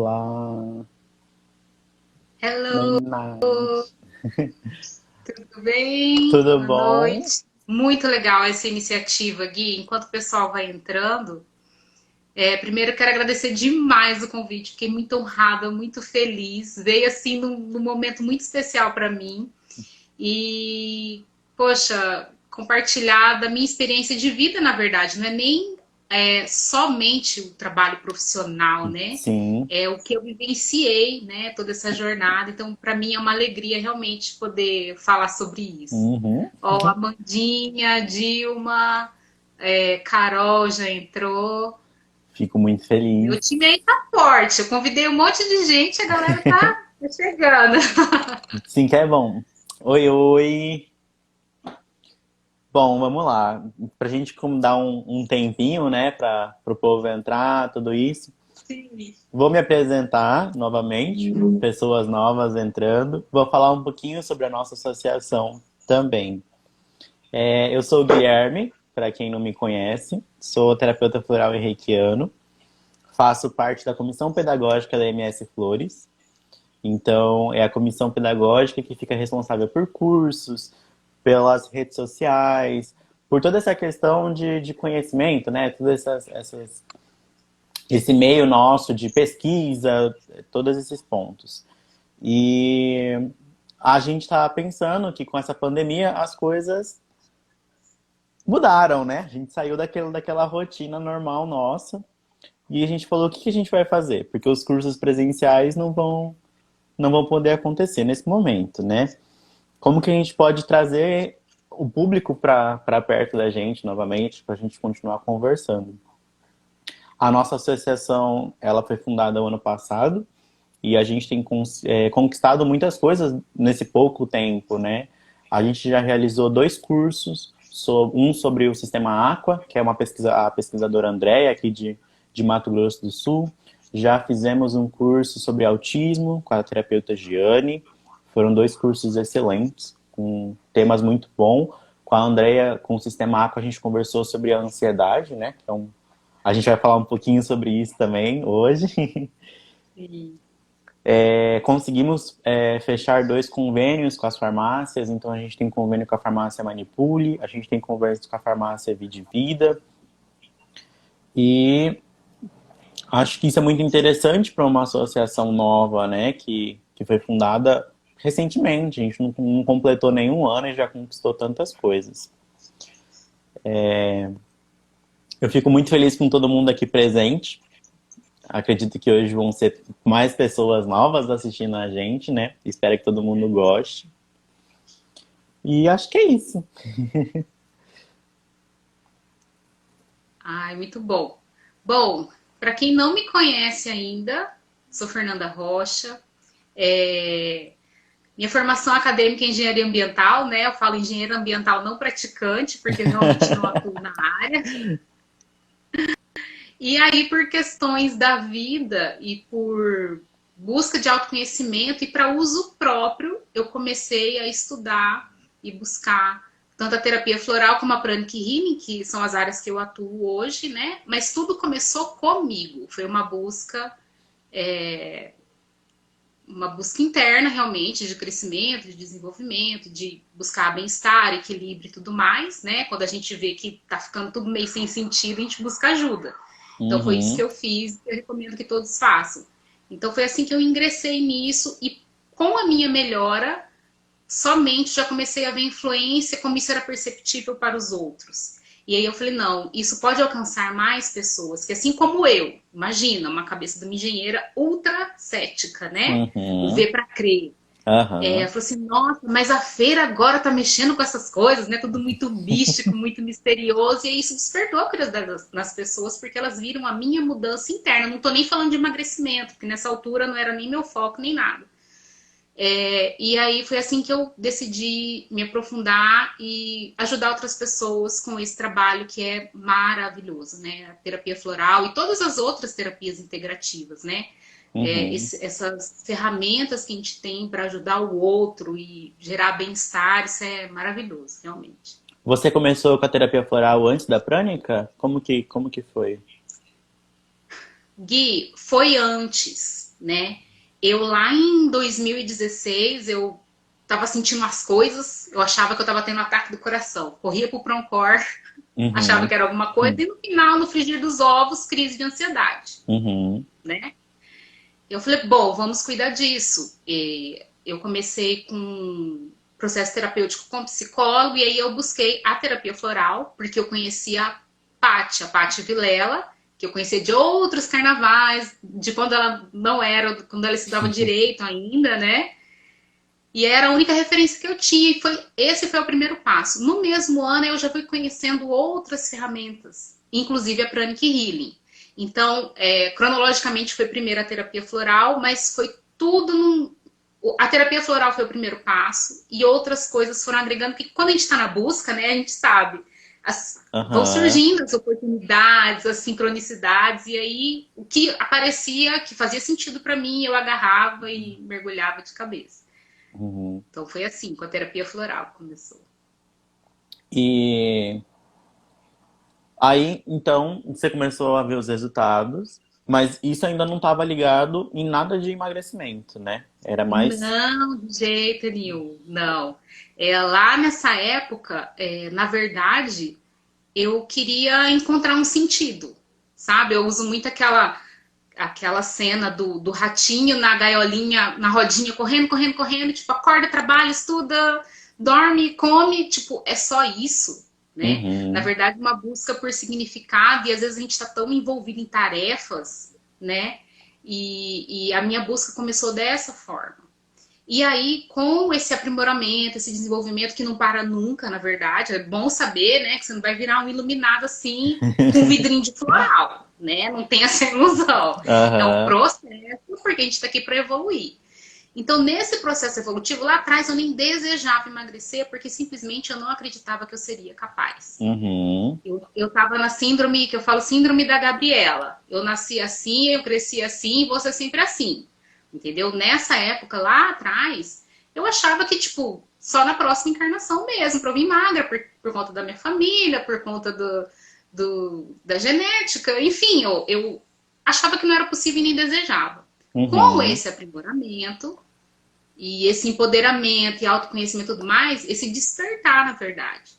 Olá, Hello, meninas. tudo bem? Tudo Boa bom? noite. Muito legal essa iniciativa, Gui. Enquanto o pessoal vai entrando, primeiro eu quero agradecer demais o convite. Fiquei muito honrada, muito feliz. Veio assim num momento muito especial para mim. E, poxa, compartilhar da minha experiência de vida, na verdade, não é nem somente o trabalho profissional, né? Sim. É o que eu vivenciei, né? Toda essa jornada. Então, para mim é uma alegria realmente poder falar sobre isso. Uhum. Ó, Amandinha, Dilma, Carol já entrou. Fico muito Meu feliz. time aí tá forte. Eu convidei um monte de gente, a galera tá chegando. Sim, que é bom. Oi, oi. Bom, vamos lá. Pra gente como dar um tempinho, né, para o povo entrar, tudo isso. Sim. Vou me apresentar novamente, pessoas novas entrando. Vou falar um pouquinho sobre a nossa associação também. Eu sou o Guilherme, para quem não me conhece. Sou terapeuta floral e reikiano. Faço parte da comissão pedagógica da MS Flores. Então, é a comissão pedagógica que fica responsável por cursos, pelas redes sociais, por toda essa questão de conhecimento, né? Esse meio nosso de pesquisa, todos esses pontos. E a gente está pensando que com essa pandemia as coisas mudaram, né? A gente saiu daquela rotina normal nossa e a gente falou o que a gente vai fazer, porque os cursos presenciais não vão poder acontecer nesse momento, né? Como que a gente pode trazer o público para perto da gente novamente, para a gente continuar conversando? A nossa associação, ela foi fundada no ano passado e a gente tem conquistado muitas coisas nesse pouco tempo, né? A gente já realizou 2 cursos, um sobre o sistema Aqua, que é a pesquisadora Andréia, aqui de Mato Grosso do Sul. Já fizemos um curso sobre autismo com a terapeuta Giane. Foram 2 cursos excelentes, com temas muito bons. Com a Andrea, com o Sistema Aqua, a gente conversou sobre a ansiedade, né? A gente vai falar um pouquinho sobre isso também hoje. Sim. Conseguimos fechar 2 convênios com as farmácias, então a gente tem convênio com a farmácia Manipule, a gente tem convênio com a farmácia Vide Vida, e acho que isso é muito interessante para uma associação nova, né, que foi fundada recentemente. A gente não completou nenhum ano e já conquistou tantas coisas. Eu fico muito feliz com todo mundo aqui presente. Acredito que hoje vão ser mais pessoas novas assistindo a gente, né? Espero que todo mundo goste. E acho que é isso. Ai, muito bom. Bom, para quem não me conhece ainda, sou Fernanda Rocha. É, Minha formação acadêmica é engenharia ambiental, né? Eu falo engenheiro ambiental não praticante, porque eu realmente não atuo na área. E aí, por questões da vida e por busca de autoconhecimento e para uso próprio, eu comecei a estudar e buscar tanto a terapia floral como a pranic healing, que são as áreas que eu atuo hoje, né? Mas tudo começou comigo. Foi uma busca interna realmente de crescimento, de desenvolvimento, de buscar bem-estar, equilíbrio e tudo mais, né? Quando a gente vê que tá ficando tudo meio sem sentido, a gente busca ajuda. Então foi isso que Uhum. eu fiz, eu recomendo que todos façam. Então foi assim que eu ingressei nisso e com a minha melhora, somente já comecei a ver influência, como isso era perceptível para os outros. E aí eu falei, não, isso pode alcançar mais pessoas, que assim como eu, imagina, uma cabeça de uma engenheira ultra cética, né? O Uhum. ver para crer. Eu Aham. falei assim, nossa, mas a feira agora tá mexendo com essas coisas, né? Tudo muito místico, muito misterioso, e aí isso despertou a curiosidade nas pessoas, porque elas viram a minha mudança interna. Não tô nem falando de emagrecimento, porque nessa altura não era nem meu foco, nem nada. E aí foi assim que eu decidi me aprofundar e ajudar outras pessoas com esse trabalho que é maravilhoso, né? A terapia floral e todas as outras terapias integrativas, né? Uhum. Essas ferramentas que a gente tem para ajudar o outro e gerar bem-estar, isso é maravilhoso, realmente. Você começou com a terapia floral antes da prânica? Como que foi? Gui, foi antes. né? Eu lá em 2016, eu tava sentindo umas coisas, eu achava que eu tava tendo um ataque do coração. Corria pro Proncor, achava Uhum. que era alguma coisa, e no final, no frigir dos ovos, crise de ansiedade, Uhum. né? Eu falei, bom, vamos cuidar disso. E eu comecei com processo terapêutico com psicólogo, e aí eu busquei a terapia floral, porque eu conhecia a Paty Vilela, que eu conhecia de outros carnavais, de quando ela não era, quando ela estudava direito ainda, né? E era a única referência que eu tinha, e esse foi o primeiro passo. No mesmo ano, eu já fui conhecendo outras ferramentas, inclusive a Pranic Healing. Então, cronologicamente, foi primeiro a terapia floral, mas foi tudo num... A terapia floral foi o primeiro passo, e outras coisas foram agregando, porque quando a gente está na busca, né, a gente sabe, vão Aham. surgindo as oportunidades, as sincronicidades, e aí o que aparecia, que fazia sentido para mim, eu agarrava e mergulhava de cabeça. Uhum. Então foi assim, com a terapia floral que começou. E aí, então, você começou a ver os resultados, mas isso ainda não estava ligado em nada de emagrecimento, né? Era mais. Não, de jeito nenhum, não. Lá nessa época, na verdade, eu queria encontrar um sentido, sabe? Eu uso muito aquela cena do ratinho na gaiolinha, na rodinha, correndo, correndo, correndo, tipo, acorda, trabalha, estuda, dorme, come, tipo, é só isso, né? Na Uhum. verdade, uma busca por significado, e às vezes a gente está tão envolvido em tarefas, né? E a minha busca começou dessa forma. E aí, com esse aprimoramento, esse desenvolvimento que não para nunca, na verdade, é bom saber, né, que você não vai virar um iluminado assim, com um vidrinho de floral, né? Não tem essa ilusão. É um Aham. processo, porque a gente está aqui para evoluir. Então, nesse processo evolutivo, lá atrás eu nem desejava emagrecer, porque simplesmente eu não acreditava que eu seria capaz. Uhum. Eu tava na síndrome, que eu falo síndrome da Gabriela. Eu nasci assim, eu cresci assim, e vou ser sempre assim. Entendeu? Nessa época, lá atrás, eu achava que, tipo, só na próxima encarnação mesmo, pra eu vir magra, por conta da minha família, por conta da genética, enfim, eu achava que não era possível e nem desejava. Com Uhum. esse aprimoramento e esse empoderamento e autoconhecimento e tudo mais, esse despertar, na verdade,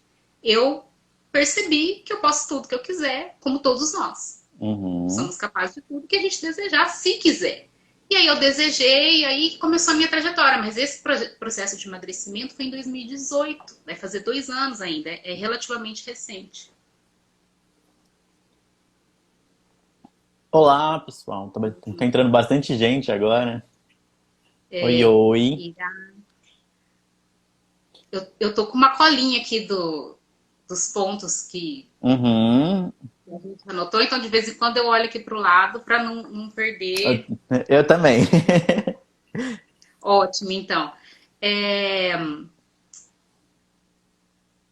eu percebi que eu posso tudo que eu quiser, como todos nós. Uhum. Somos capazes de tudo que a gente desejar, se quiser. E aí eu desejei, e aí começou a minha trajetória. Mas esse processo de emagrecimento foi em 2018. Vai fazer 2 anos ainda. É relativamente recente. Olá, pessoal. Tá entrando bastante gente agora. Oi, É, oi. e eu tô com uma colinha aqui dos pontos que Uhum. a gente anotou. Então, de vez em quando, eu olho aqui para o lado para não perder. Eu também. Ótimo, então. É,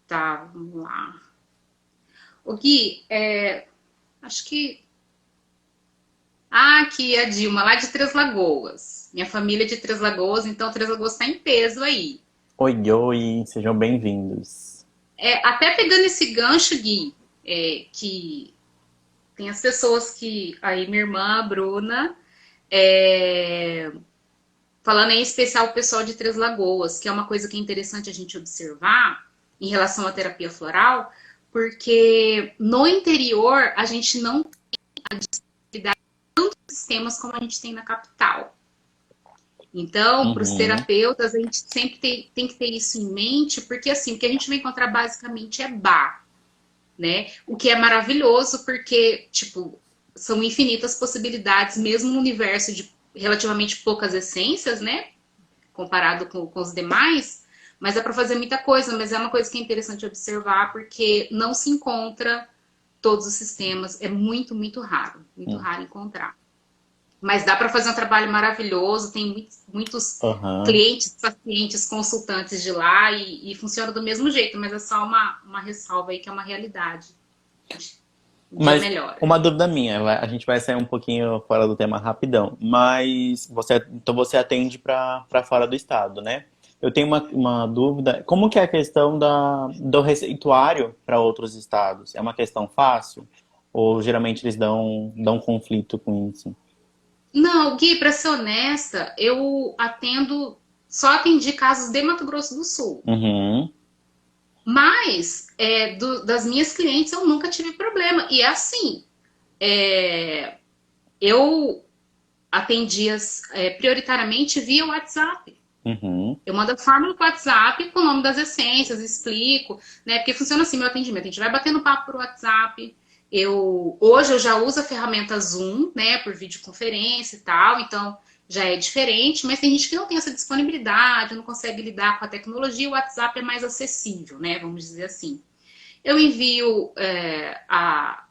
tá, vamos lá. O Gui, acho que. Ah, aqui a Dilma, lá de Três Lagoas. Minha família é de Três Lagoas, então Três Lagoas está em peso aí. Oi, oi. Sejam bem-vindos. Até pegando esse gancho, Gui, que tem as pessoas que. Aí, minha irmã, a Bruna, é, falando em especial o pessoal de Três Lagoas, que é uma coisa que é interessante a gente observar em relação à terapia floral, porque no interior a gente não tem tantos sistemas como a gente tem na capital. Então, para os Uhum. terapeutas, a gente sempre tem que ter isso em mente, porque assim, o que a gente vai encontrar basicamente é bar, né? O que é maravilhoso, porque, tipo, são infinitas possibilidades, mesmo no universo de relativamente poucas essências, né? Comparado com os demais, mas dá para fazer muita coisa, mas é uma coisa que é interessante observar, porque não se encontra todos os sistemas, é muito raro encontrar. Mas dá para fazer um trabalho maravilhoso, tem muitos Aham. clientes, pacientes, consultantes de lá e funciona do mesmo jeito, mas é só uma ressalva aí que é uma realidade. Um dia Mas melhora. uma dúvida minha, a gente vai sair um pouquinho fora do tema rapidão, mas então você atende para fora do estado, né? Eu tenho uma dúvida, como que é a questão do receituário para outros estados? É uma questão fácil? Ou geralmente eles dão conflito com isso? Não, Gui, para ser honesta, eu só atendi casos de Mato Grosso do Sul. Uhum, Mas das minhas clientes eu nunca tive problema. E é assim, eu atendia prioritariamente via WhatsApp. uhum, Eu mando a fórmula pro WhatsApp com o nome das essências, explico, né? Porque funciona assim meu atendimento. A gente vai batendo papo por WhatsApp. Hoje eu já uso a ferramenta Zoom, né? Por videoconferência e tal, então já é diferente, mas tem gente que não tem essa disponibilidade, não consegue lidar com a tecnologia, o WhatsApp é mais acessível, né? Vamos dizer assim. Eu envio a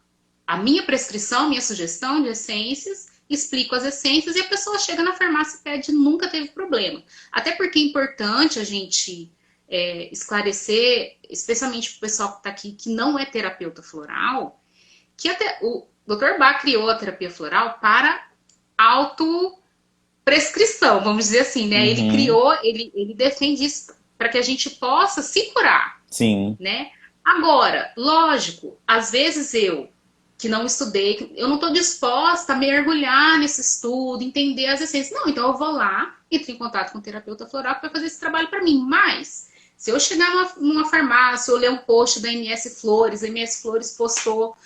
minha prescrição, minha sugestão de essências, explico as essências e a pessoa chega na farmácia e pede, nunca teve problema. Até porque é importante a gente esclarecer, especialmente para o pessoal que está aqui, que não é terapeuta floral, que até o Dr. Bach criou a terapia floral para autoprescrição, vamos dizer assim, né? Ele uhum. criou, ele defende isso para que a gente possa se curar, Sim, né? Agora, lógico, às vezes que não estudei, eu não estou disposta a mergulhar nesse estudo, entender as essências. Não, então eu vou lá, entro em contato com o terapeuta floral que vai fazer esse trabalho para mim. Mas, se eu chegar numa farmácia, ou ler um post da MS Flores, a MS Flores postou.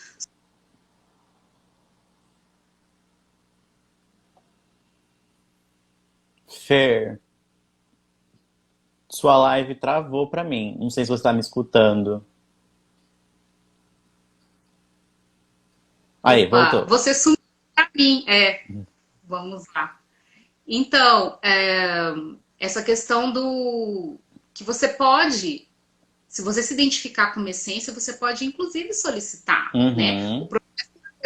Fer, sua live travou pra mim. Não sei se você tá me escutando. Aí, Opa, voltou. você sumiu para mim. Vamos lá. Então, essa questão do que você pode, se você se identificar com uma essência, você pode inclusive solicitar, né? O Uhum,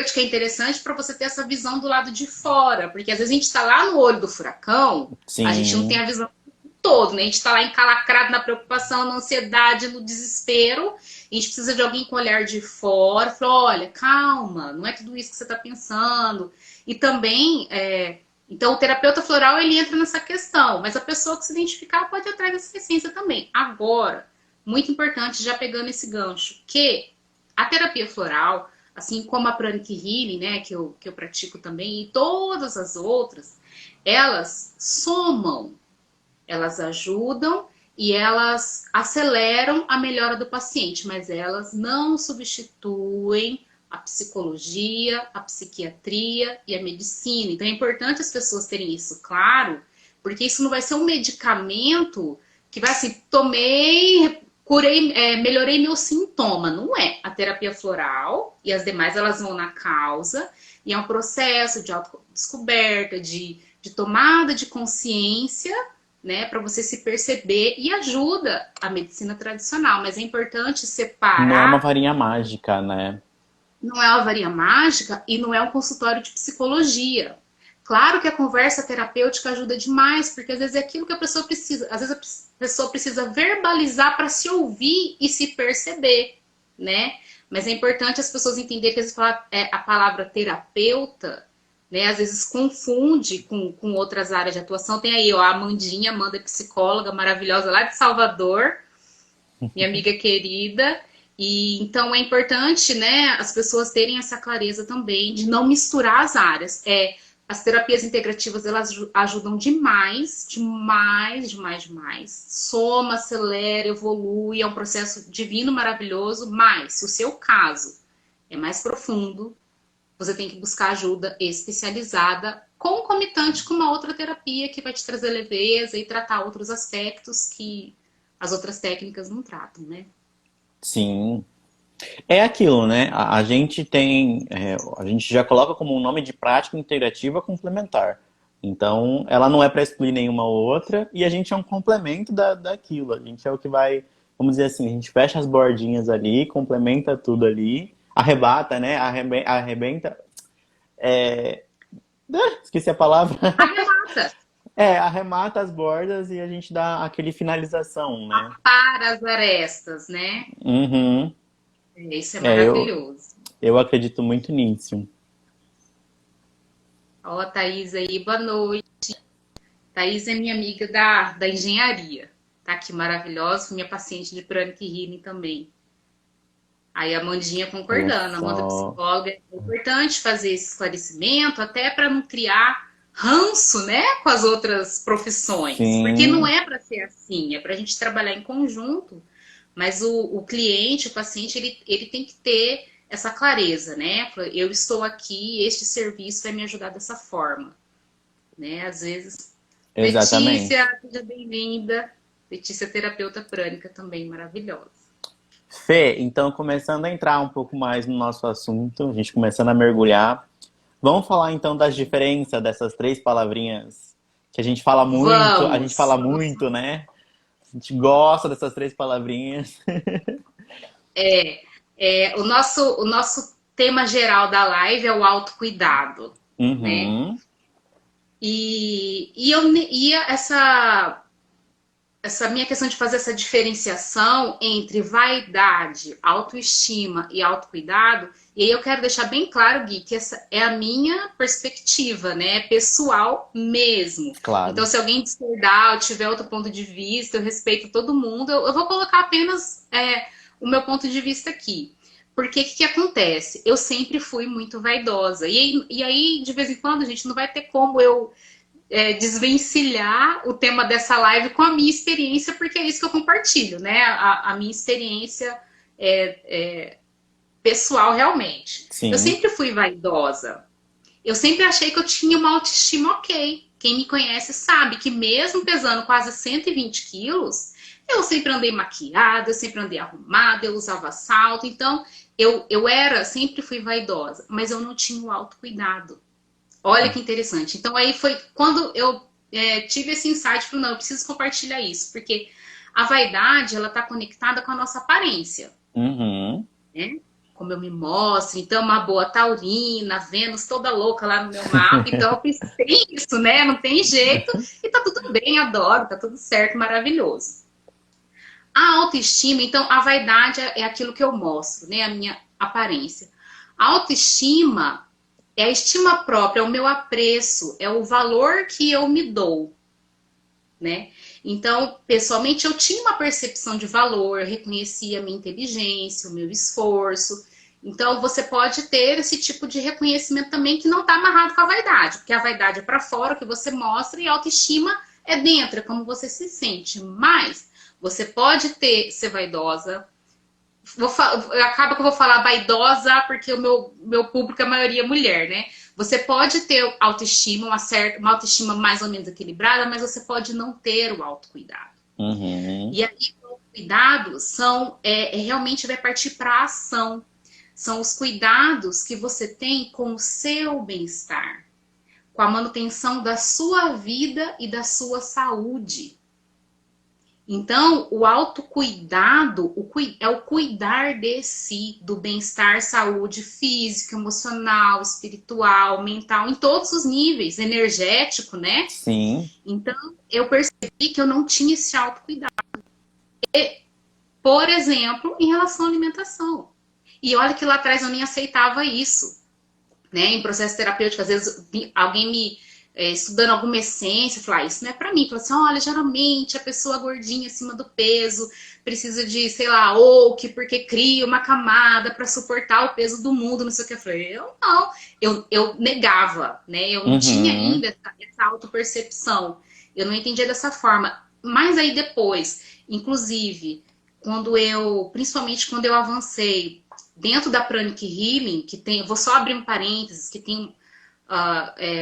acho que é interessante para você ter essa visão do lado de fora, porque às vezes a gente está lá no olho do furacão, a gente não tem sim. a visão todo, né? A gente está lá encalacrado na preocupação, na ansiedade, no desespero. A gente precisa de alguém com o olhar de fora, falar, olha, calma, não é tudo isso que você está pensando. E também, então o terapeuta floral ele entra nessa questão, mas a pessoa que se identificar pode ir atrás dessa essência também. Agora, muito importante, já pegando esse gancho, que a terapia floral, assim como a Pranic Healing, né, que eu pratico também, e todas as outras, elas somam, elas ajudam e elas aceleram a melhora do paciente, mas elas não substituem a psicologia, a psiquiatria e a medicina. Então é importante as pessoas terem isso claro, porque isso não vai ser um medicamento que vai assim, tomei, curei, melhorei meu sintoma. Não é. A terapia floral e as demais elas vão na causa e é um processo de autodescoberta, de tomada de consciência, né, para você se perceber e ajuda a medicina tradicional, mas é importante Não é uma separar. varinha mágica, né? Não é uma varinha mágica e não é um consultório de psicologia. Claro que a conversa terapêutica ajuda demais, porque às vezes é aquilo que a pessoa precisa, às vezes a pessoa precisa verbalizar para se ouvir e se perceber, né? Mas é importante as pessoas entenderem que às vezes a palavra terapeuta, né, às vezes confunde com outras áreas de atuação. Tem aí, ó, a Amanda é psicóloga maravilhosa lá de Salvador, minha amiga querida. E então é importante, né, as pessoas terem essa clareza também de não misturar as áreas. As terapias integrativas elas ajudam demais, demais, demais, demais. Soma, acelera, evolui, é um processo divino, maravilhoso. Mas se o seu caso é mais profundo, você tem que buscar ajuda especializada, concomitante com uma outra terapia que vai te trazer leveza e tratar outros aspectos que as outras técnicas não tratam, né? Sim. É aquilo, né? A gente tem, a gente já coloca como um nome de prática integrativa complementar. Então, ela não é para excluir nenhuma outra e a gente é um complemento daquilo. A gente é o que vai, vamos dizer assim, a gente fecha as bordinhas ali, complementa tudo ali, arrebata, né? Arrebenta. É, esqueci a palavra. Arremata Arremata as bordas e a gente dá aquele finalização, né? para as arestas, né? Uhum. Isso é É, eu, maravilhoso. eu acredito muito nisso. Ó, a Thaís aí, boa noite. Thaís é minha amiga da engenharia. Tá aqui maravilhosa, minha paciente de Pranic Healing também. Aí a Amandinha Olha concordando, a Amanda só. psicóloga, é importante fazer esse esclarecimento, até para não criar ranço, né, com as outras profissões, porque não Sim, é para ser assim, é para a gente trabalhar em conjunto, mas o cliente, o paciente, ele tem que ter essa clareza, né? Eu estou aqui, este serviço vai me ajudar dessa forma, né? Às vezes, exatamente. Letícia, seja bem-vinda. Letícia, terapeuta prânica também, maravilhosa. Fê, então começando a entrar um pouco mais no nosso assunto, a gente começando a mergulhar, vamos falar então das diferenças dessas três palavrinhas que a gente fala Vamos! muito, né? A gente gosta dessas três palavrinhas. O nosso tema geral da live é o autocuidado, né? Uhum, Essa minha questão de fazer essa diferenciação entre vaidade, autoestima e autocuidado, e aí eu quero deixar bem claro, Gui, que essa é a minha perspectiva, né? Pessoal mesmo. Então, claro. se alguém discordar ou tiver outro ponto de vista, eu respeito todo mundo, eu vou colocar apenas o meu ponto de vista aqui. Porque o que acontece? Eu sempre fui muito vaidosa. E aí, de vez em quando, a gente não vai ter como eu desvencilhar o tema dessa live com a minha experiência, porque é isso que eu compartilho, né? A minha experiência pessoal realmente. Eu Sim. sempre fui vaidosa. Eu sempre achei que eu tinha uma autoestima ok. Quem me conhece sabe que mesmo pesando quase 120 quilos, eu sempre andei maquiada, eu sempre andei arrumada, eu usava salto. Então, sempre fui vaidosa, mas eu não tinha o autocuidado. Olha que interessante. Então aí foi quando eu tive esse insight, falei, não, eu preciso compartilhar isso, porque a vaidade, ela está conectada com a nossa aparência, Uhum. né? Como eu me mostro, então uma boa taurina, Vênus toda louca lá no meu mapa, então eu pensei isso, né? Não tem jeito, e tá tudo bem, adoro, tá tudo certo, maravilhoso. A autoestima, então a vaidade é aquilo que eu mostro, né? A minha aparência. A autoestima é a estima própria, é o meu apreço, é o valor que eu me dou, né? Então, pessoalmente, eu tinha uma percepção de valor, eu reconhecia a minha inteligência, o meu esforço. Então, você pode ter esse tipo de reconhecimento também que não está amarrado com a vaidade, porque a vaidade é para fora, o que você mostra, e a autoestima é dentro, é como você se sente. Mas você pode ser vaidosa, acaba que eu vou falar vaidosa, porque o meu público, a maioria é mulher, né? Você pode ter autoestima, uma autoestima mais ou menos equilibrada, mas você pode não ter o autocuidado. Uhum. E aí, o autocuidado realmente vai partir para a ação. São os cuidados que você tem com o seu bem-estar, com a manutenção da sua vida e da sua saúde. Então, o autocuidado é o cuidar de si, do bem-estar, saúde física, emocional, espiritual, mental, em todos os níveis, energético, né? Sim. Então, eu percebi que eu não tinha esse autocuidado. Por exemplo, em relação à alimentação. E olha que lá atrás eu nem aceitava isso, né? Em processo terapêutico, às vezes alguém me estudando alguma essência, falar, isso não é para mim. Fala assim, olha, geralmente a pessoa gordinha acima do peso precisa de, sei lá, oak, porque cria uma camada para suportar o peso do mundo, não sei o que. Eu falei, eu não. Eu negava, né? Eu não tinha Uhum. ainda essa autopercepção. Eu não entendia dessa forma. Mas aí depois, inclusive, principalmente quando eu avancei dentro da Pranic Healing, que tem, vou só abrir um parênteses, que tem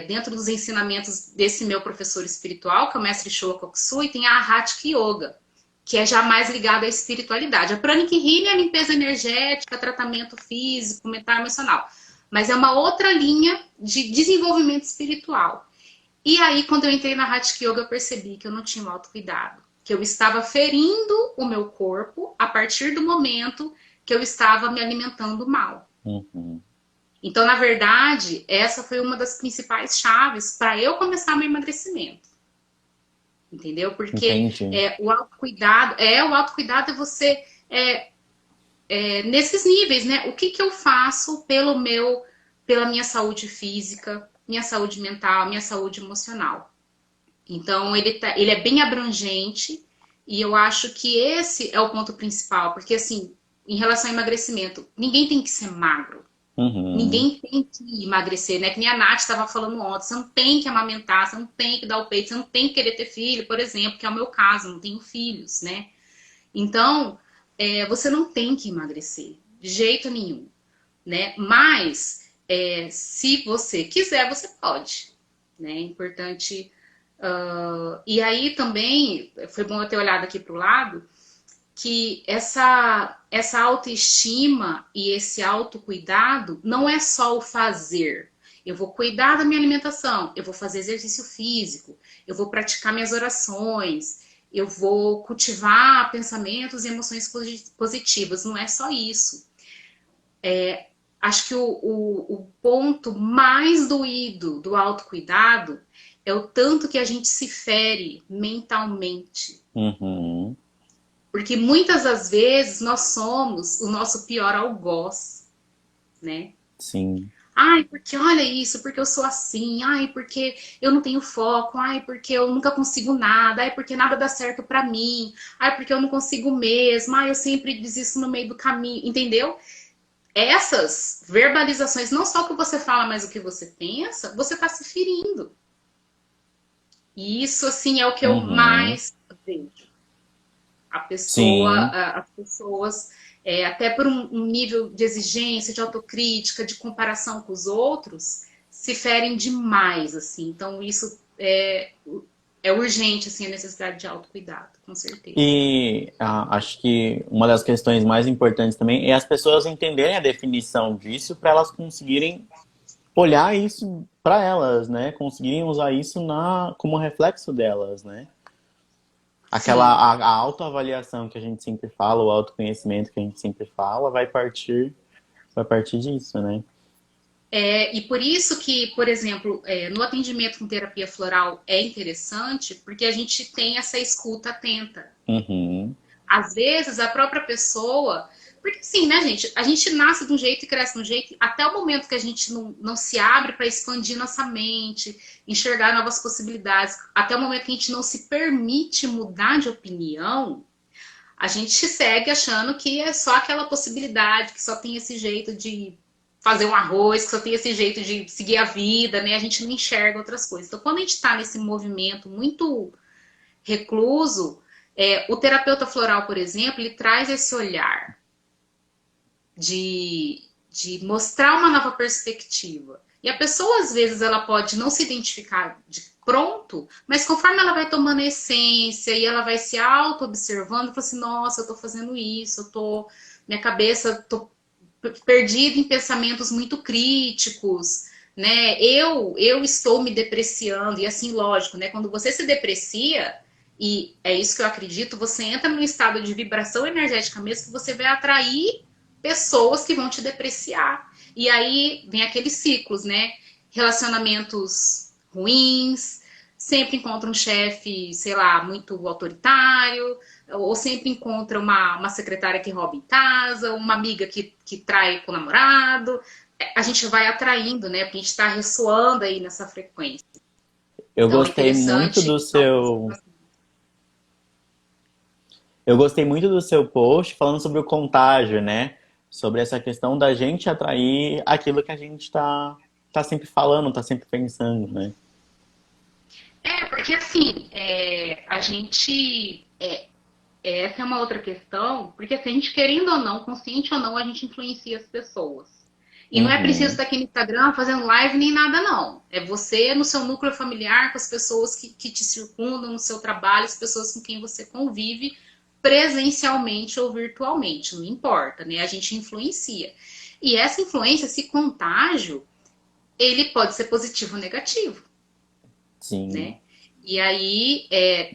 dentro dos ensinamentos desse meu professor espiritual, que é o mestre Showa Kokusui, tem a Hatha Yoga, que é já mais ligado à espiritualidade. A Pranic Healing é limpeza energética, tratamento físico, mental e emocional. Mas é uma outra linha de desenvolvimento espiritual. E aí, quando eu entrei na Hatha Yoga, eu percebi que eu não tinha um autocuidado. Que eu estava ferindo o meu corpo a partir do momento que eu estava me alimentando mal. Uhum. Então, na verdade, essa foi uma das principais chaves para eu começar meu emagrecimento. Entendeu? Porque Entendi. o autocuidado é você nesses níveis, né? O que eu faço pela minha saúde física, minha saúde mental, minha saúde emocional. Então, ele é bem abrangente e eu acho que esse é o ponto principal, porque assim, em relação ao emagrecimento, ninguém tem que ser magro. Uhum. Ninguém tem que emagrecer, né? Que nem a Nath estava falando ontem. Você não tem que amamentar, você não tem que dar o peito, você não tem que querer ter filho, por exemplo, que é o meu caso, não tenho filhos, né? Então, você não tem que emagrecer, de jeito nenhum, né? Mas, se você quiser, você pode, né? É importante. E aí também, foi bom eu ter olhado aqui para o lado, que essa autoestima e esse autocuidado não é só o fazer. Eu vou cuidar da minha alimentação, eu vou fazer exercício físico, eu vou praticar minhas orações, eu vou cultivar pensamentos e emoções positivas. Não é só isso. Acho que o ponto mais doído do autocuidado é o tanto que a gente se fere mentalmente. Uhum. Porque muitas das vezes nós somos o nosso pior algoz, né? Sim. Ai, porque olha isso, porque eu sou assim, ai, porque eu não tenho foco, ai, porque eu nunca consigo nada, ai, porque nada dá certo pra mim, ai, porque eu não consigo mesmo, ai, eu sempre desisto no meio do caminho, entendeu? Essas verbalizações, não só o que você fala, mas o que você pensa, você tá se ferindo. E isso, assim, é o que eu Uhum. mais vejo. A pessoa, Sim. as pessoas, até por um nível de exigência, de autocrítica, de comparação com os outros, se ferem demais, assim. Então, isso é urgente, assim, a necessidade de autocuidado, com certeza. E acho que uma das questões mais importantes também é as pessoas entenderem a definição disso para elas conseguirem olhar isso para elas, né? Conseguirem usar isso como reflexo delas, né? Aquela Sim. a autoavaliação que a gente sempre fala, o autoconhecimento que a gente sempre fala, vai partir disso, né? E por isso que, por exemplo, no atendimento com terapia floral é interessante, porque a gente tem essa escuta atenta. Uhum. Às vezes a própria pessoa. Porque assim, né, gente? A gente nasce de um jeito e cresce de um jeito, até o momento que a gente não se abre para expandir nossa mente, enxergar novas possibilidades, até o momento que a gente não se permite mudar de opinião, a gente segue achando que é só aquela possibilidade, que só tem esse jeito de fazer um arroz, que só tem esse jeito de seguir a vida, né? A gente não enxerga outras coisas. Então, quando a gente está nesse movimento muito recluso, o terapeuta floral, por exemplo, ele traz esse olhar de mostrar uma nova perspectiva. E a pessoa, às vezes, ela pode não se identificar de pronto, mas conforme ela vai tomando essência e ela vai se auto-observando, fala assim, nossa, eu tô fazendo isso, minha cabeça, tô perdida em pensamentos muito críticos, né? Eu estou me depreciando, e assim, lógico, né? Quando você se deprecia, e é isso que eu acredito, você entra num estado de vibração energética mesmo, que você vai atrair pessoas que vão te depreciar. E aí vem aqueles ciclos, né? Relacionamentos ruins, sempre encontra um chefe, sei lá, muito autoritário, ou sempre encontra uma secretária que rouba em casa, uma amiga que trai com o namorado. A gente vai atraindo, né? Porque a gente está ressoando aí nessa frequência. Eu Então é gostei muito interessante. do seu, eu gostei muito do seu post falando sobre o contágio, né? Sobre essa questão da gente atrair aquilo que a gente tá sempre falando, tá sempre pensando, né? Porque assim, a gente. Essa é uma outra questão, porque assim, a gente querendo ou não, consciente ou não, a gente influencia as pessoas. E não é preciso Uhum. estar aqui no Instagram fazendo live nem nada, não. É você no seu núcleo familiar, com as pessoas que te circundam, no seu trabalho, as pessoas com quem você convive, presencialmente ou virtualmente, não importa, né? A gente influencia. E essa influência, esse contágio, ele pode ser positivo ou negativo, Sim. né? E aí,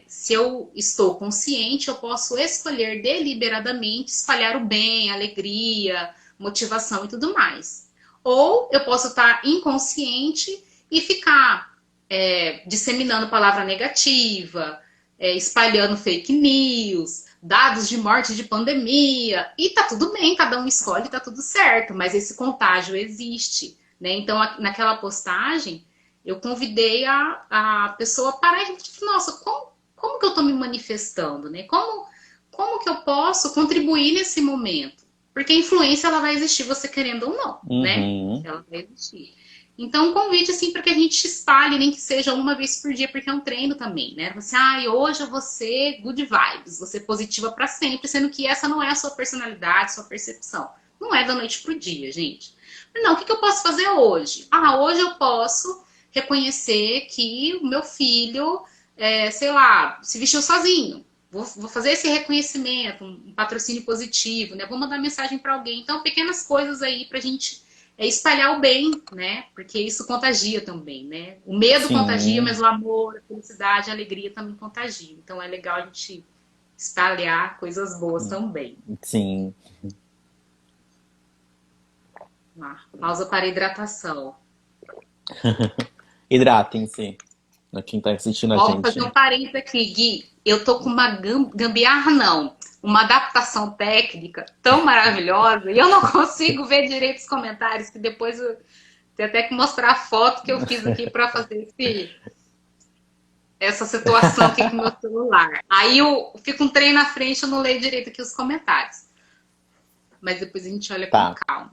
se eu estou consciente, eu posso escolher deliberadamente espalhar o bem, a alegria, motivação e tudo mais. Ou eu posso estar inconsciente e ficar disseminando palavra negativa, espalhando fake news, dados de morte de pandemia. E tá tudo bem, cada um escolhe, tá tudo certo, mas esse contágio existe. Né? Então, naquela postagem, eu convidei a pessoa a parar e refletir, nossa, como que eu estou me manifestando, né? Como que eu posso contribuir nesse momento? Porque a influência, ela vai existir, você querendo ou não, né? Uhum. Ela vai existir. Então, um convite, assim, para que a gente espalhe, nem que seja uma vez por dia, porque é um treino também, né? Você, hoje eu vou ser good vibes, vou ser positiva para sempre, sendo que essa não é a sua personalidade, sua percepção. Não é da noite pro dia, gente. Não, o que eu posso fazer hoje? Hoje eu posso reconhecer que o meu filho, sei lá, se vestiu sozinho. Vou fazer esse reconhecimento, um patrocínio positivo, né? Vou mandar mensagem para alguém. Então, pequenas coisas aí pra gente espalhar o bem, né? Porque isso contagia também, né? O medo contagia, Sim, mas o amor, a felicidade, a alegria também contagia. Então é legal a gente espalhar coisas boas também. sim. Pausa para hidratação. Hidratem-se. A quem tá assistindo a Ó, vou fazer gente. um parênteses aqui, Gui. Eu tô com uma gambiarra, não. Uma adaptação técnica tão maravilhosa e eu não consigo ver direito os comentários, que depois eu tenho até que mostrar a foto que eu fiz aqui para fazer essa situação aqui com o meu celular. Aí eu fico um trem na frente, eu não leio direito aqui os comentários. Mas depois a gente olha com Tá. calma.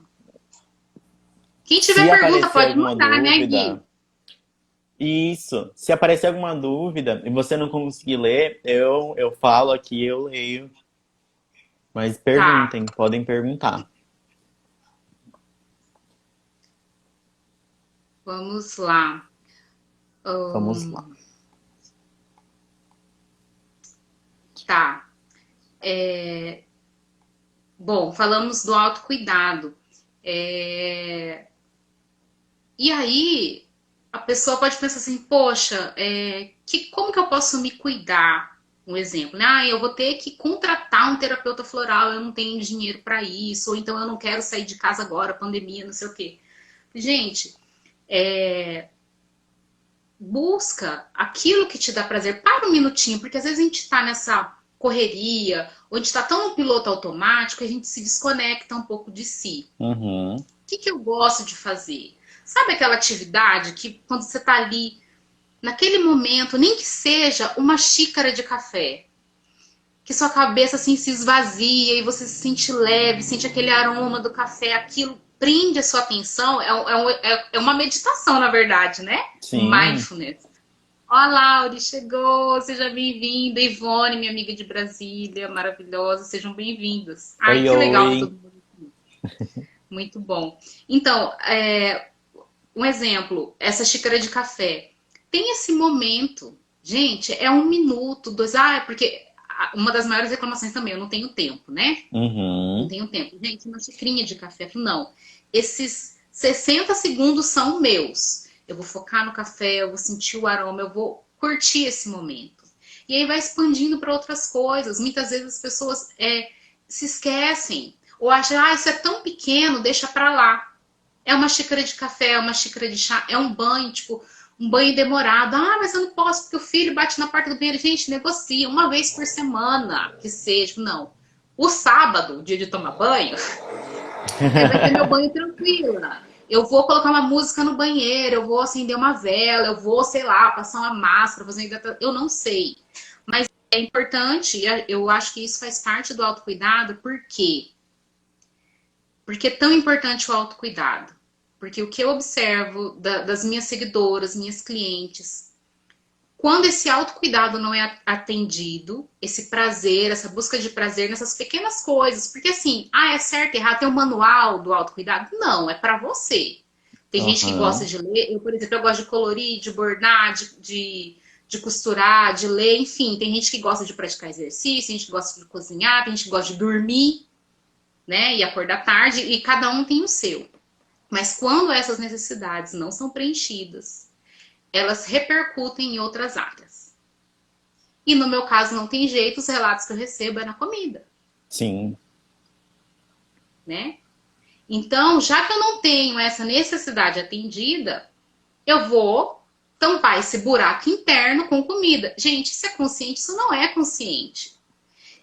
Quem tiver Se pergunta aparecer pode alguma mandar, né, dúvida, Gui? isso. Se aparecer alguma dúvida e você não conseguir ler, eu falo aqui, eu leio. Mas Tá, perguntem, podem perguntar. vamos lá. Vamos lá. Tá. Bom, falamos do autocuidado. E aí, a pessoa pode pensar assim, poxa, como que eu posso me cuidar? Um exemplo, né? Eu vou ter que contratar um terapeuta floral, eu não tenho dinheiro para isso, ou então eu não quero sair de casa agora, pandemia, não sei o quê. Gente, busca aquilo que te dá prazer. Para um minutinho, porque às vezes a gente tá nessa correria, ou a gente tá tão no piloto automático, a gente se desconecta um pouco de si. Uhum. Que eu gosto de fazer? Sabe aquela atividade que quando você tá ali, naquele momento, nem que seja uma xícara de café, que sua cabeça assim se esvazia e você se sente leve, sente aquele aroma do café, aquilo prende a sua atenção, é uma meditação, na verdade, né? Sim. Mindfulness. Ó, a Laure chegou, seja bem-vinda. Ivone, minha amiga de Brasília, maravilhosa, sejam bem-vindos. Ai, Oi, que legal ver todo oi. mundo aqui. Muito bom. Então, um exemplo, essa xícara de café. Tem esse momento, gente, é 1 minuto, dois. É porque uma das maiores reclamações também, eu não tenho tempo, né? Não Uhum. tenho tempo. Gente, uma xicrinha de café. Não. Esses 60 segundos são meus. Eu vou focar no café, eu vou sentir o aroma, eu vou curtir esse momento. E aí vai expandindo para outras coisas. Muitas vezes as pessoas se esquecem. Ou acham, isso é tão pequeno, deixa para lá. É uma xícara de café, é uma xícara de chá, é um banho, tipo, um banho demorado. Mas eu não posso porque o filho bate na porta do banheiro. Gente, negocia uma vez por semana, que seja. Não. O sábado, dia de tomar banho, aí vai ter meu banho tranquila. Eu vou colocar uma música no banheiro, eu vou acender uma vela, eu vou, sei lá, passar uma máscara, fazer hidratação. Eu não sei. Mas é importante, eu acho que isso faz parte do autocuidado, por quê? Porque é tão importante o autocuidado. Porque o que eu observo das minhas seguidoras, minhas clientes, quando esse autocuidado não é atendido, esse prazer, essa busca de prazer nessas pequenas coisas, porque assim, é certo, errado, tem um manual do autocuidado? Não, é para você. Tem gente que gosta Uhum. de ler, eu, por exemplo, eu gosto de colorir, de bordar, de costurar, de ler, enfim, tem gente que gosta de praticar exercício, tem gente que gosta de cozinhar, tem gente que gosta de dormir, né, e acordar tarde, e cada um tem o seu. Mas quando essas necessidades não são preenchidas, elas repercutem em outras áreas. E no meu caso não tem jeito, os relatos que eu recebo é na comida, Sim. né? Então, já que eu não tenho essa necessidade atendida, eu vou tampar esse buraco interno com comida. Gente, isso é consciente? Isso não é consciente.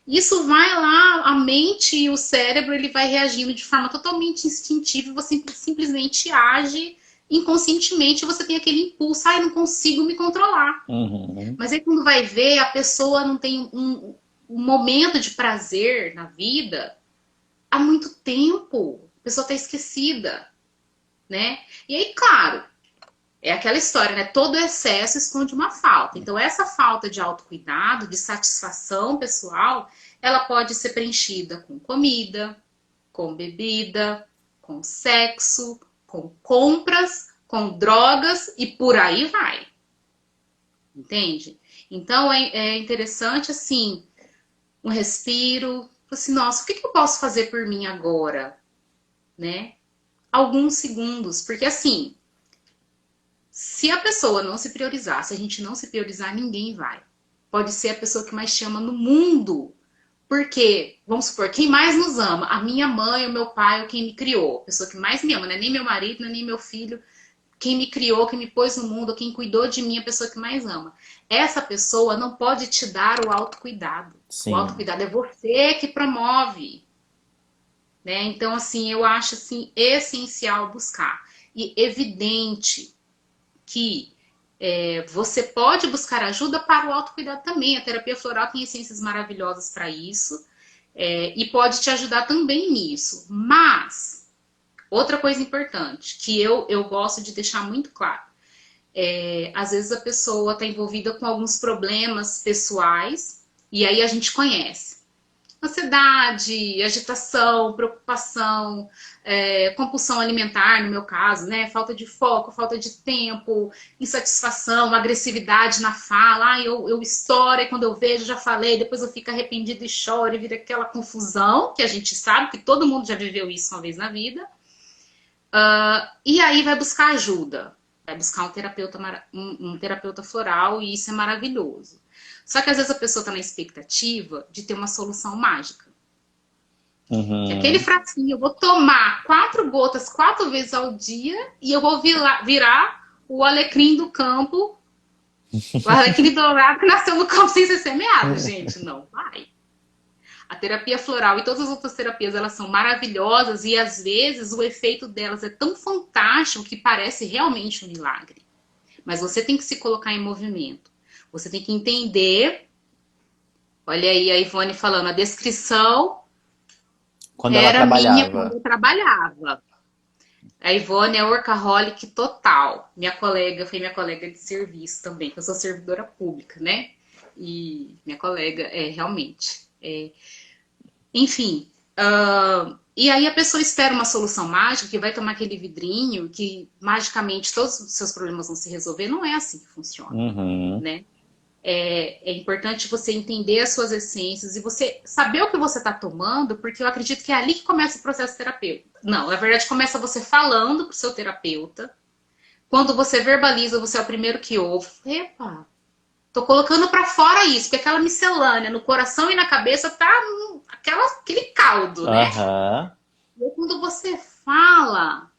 Isso vai lá, a mente e o cérebro, ele vai reagindo de forma totalmente instintiva e você simplesmente age inconscientemente, você tem aquele impulso, eu não consigo me controlar. Uhum. Mas aí quando vai ver, a pessoa não tem um momento de prazer na vida, há muito tempo. A pessoa está esquecida, né? E aí, claro, é aquela história, né? Todo excesso esconde uma falta. Então, essa falta de autocuidado, de satisfação pessoal, ela pode ser preenchida com comida, com bebida, com sexo, com compras, com drogas e por aí vai. Entende? Então, é interessante, assim, um respiro. Assim, nossa, o que eu posso fazer por mim agora? Né? Alguns segundos. Porque, assim, se a pessoa não se priorizar, se a gente não se priorizar, ninguém vai. Pode ser a pessoa que mais te ama no mundo. Porque, vamos supor, quem mais nos ama? A minha mãe, o meu pai, ou quem me criou. A pessoa que mais me ama, não é nem meu marido, não é nem meu filho. Quem me criou, quem me pôs no mundo, quem cuidou de mim, a pessoa que mais ama. Essa pessoa não pode te dar o autocuidado. O Sim. autocuidado é você que promove. Né? Então, assim, eu acho assim, essencial buscar. E evidente que você pode buscar ajuda para o autocuidado também. A terapia floral tem essências maravilhosas para isso. E pode te ajudar também nisso. Mas, outra coisa importante, que eu gosto de deixar muito claro. Às vezes a pessoa está envolvida com alguns problemas pessoais, e aí a gente conhece. Ansiedade, agitação, preocupação, compulsão alimentar, no meu caso, né? Falta de foco, falta de tempo, insatisfação, agressividade na fala. Eu estouro e quando eu vejo, já falei, depois eu fico arrependido e choro e vira aquela confusão, que a gente sabe que todo mundo já viveu isso uma vez na vida. E aí vai buscar ajuda. Vai buscar um terapeuta floral e isso é maravilhoso. Só que às vezes a pessoa está na expectativa de ter uma solução mágica. Que aquele Uhum. frasquinho, eu vou tomar 4 gotas 4 vezes ao dia e eu vou virar o alecrim do campo, o alecrim dourado que nasceu no campo sem ser semeado, gente. Não vai. A terapia floral e todas as outras terapias, elas são maravilhosas e às vezes o efeito delas é tão fantástico que parece realmente um milagre. Mas você tem que se colocar em movimento. Você tem que entender. Olha aí a Ivone falando, a descrição Quando ela era minha quando trabalhava. eu trabalhava. A Ivone é workaholic total. Foi minha colega de serviço também, que eu sou servidora pública, né? E minha colega é realmente. Enfim. E aí a pessoa espera uma solução mágica, que vai tomar aquele vidrinho, que magicamente todos os seus problemas vão se resolver. Não é assim que funciona, Uhum. né? É importante você entender as suas essências e você saber o que você está tomando, porque eu acredito que é ali que começa o processo terapêutico. Não, na verdade começa você falando para o seu terapeuta. Quando você verbaliza, você é o primeiro que ouve. Epa, tô colocando para fora isso, porque aquela miscelânea no coração e na cabeça tá aquele caldo, né? Aham. E aí, quando você fala,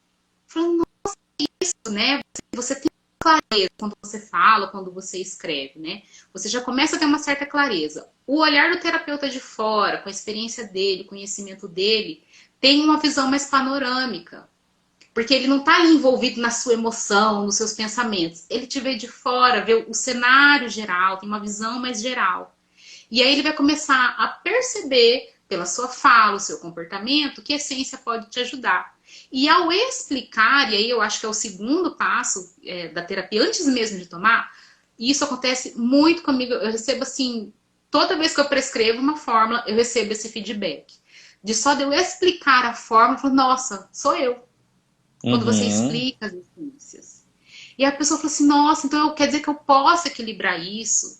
isso, né? Você tem clareza quando você fala, quando você escreve, né? Você já começa a ter uma certa clareza. O olhar do terapeuta de fora, com a experiência dele, conhecimento dele, tem uma visão mais panorâmica. Porque ele não está envolvido na sua emoção, nos seus pensamentos. Ele te vê de fora, vê o cenário geral, tem uma visão mais geral. E aí ele vai começar a perceber, pela sua fala, o seu comportamento, que a essência pode te ajudar. E ao explicar, e aí eu acho que é o segundo passo da terapia, antes mesmo de tomar, e isso acontece muito comigo, eu recebo assim, toda vez que eu prescrevo uma fórmula, eu recebo esse feedback. De só de eu explicar a fórmula, eu falo, nossa, sou eu. Quando você Uhum. explica as essências. E a pessoa fala assim, nossa, então quer dizer que eu posso equilibrar isso?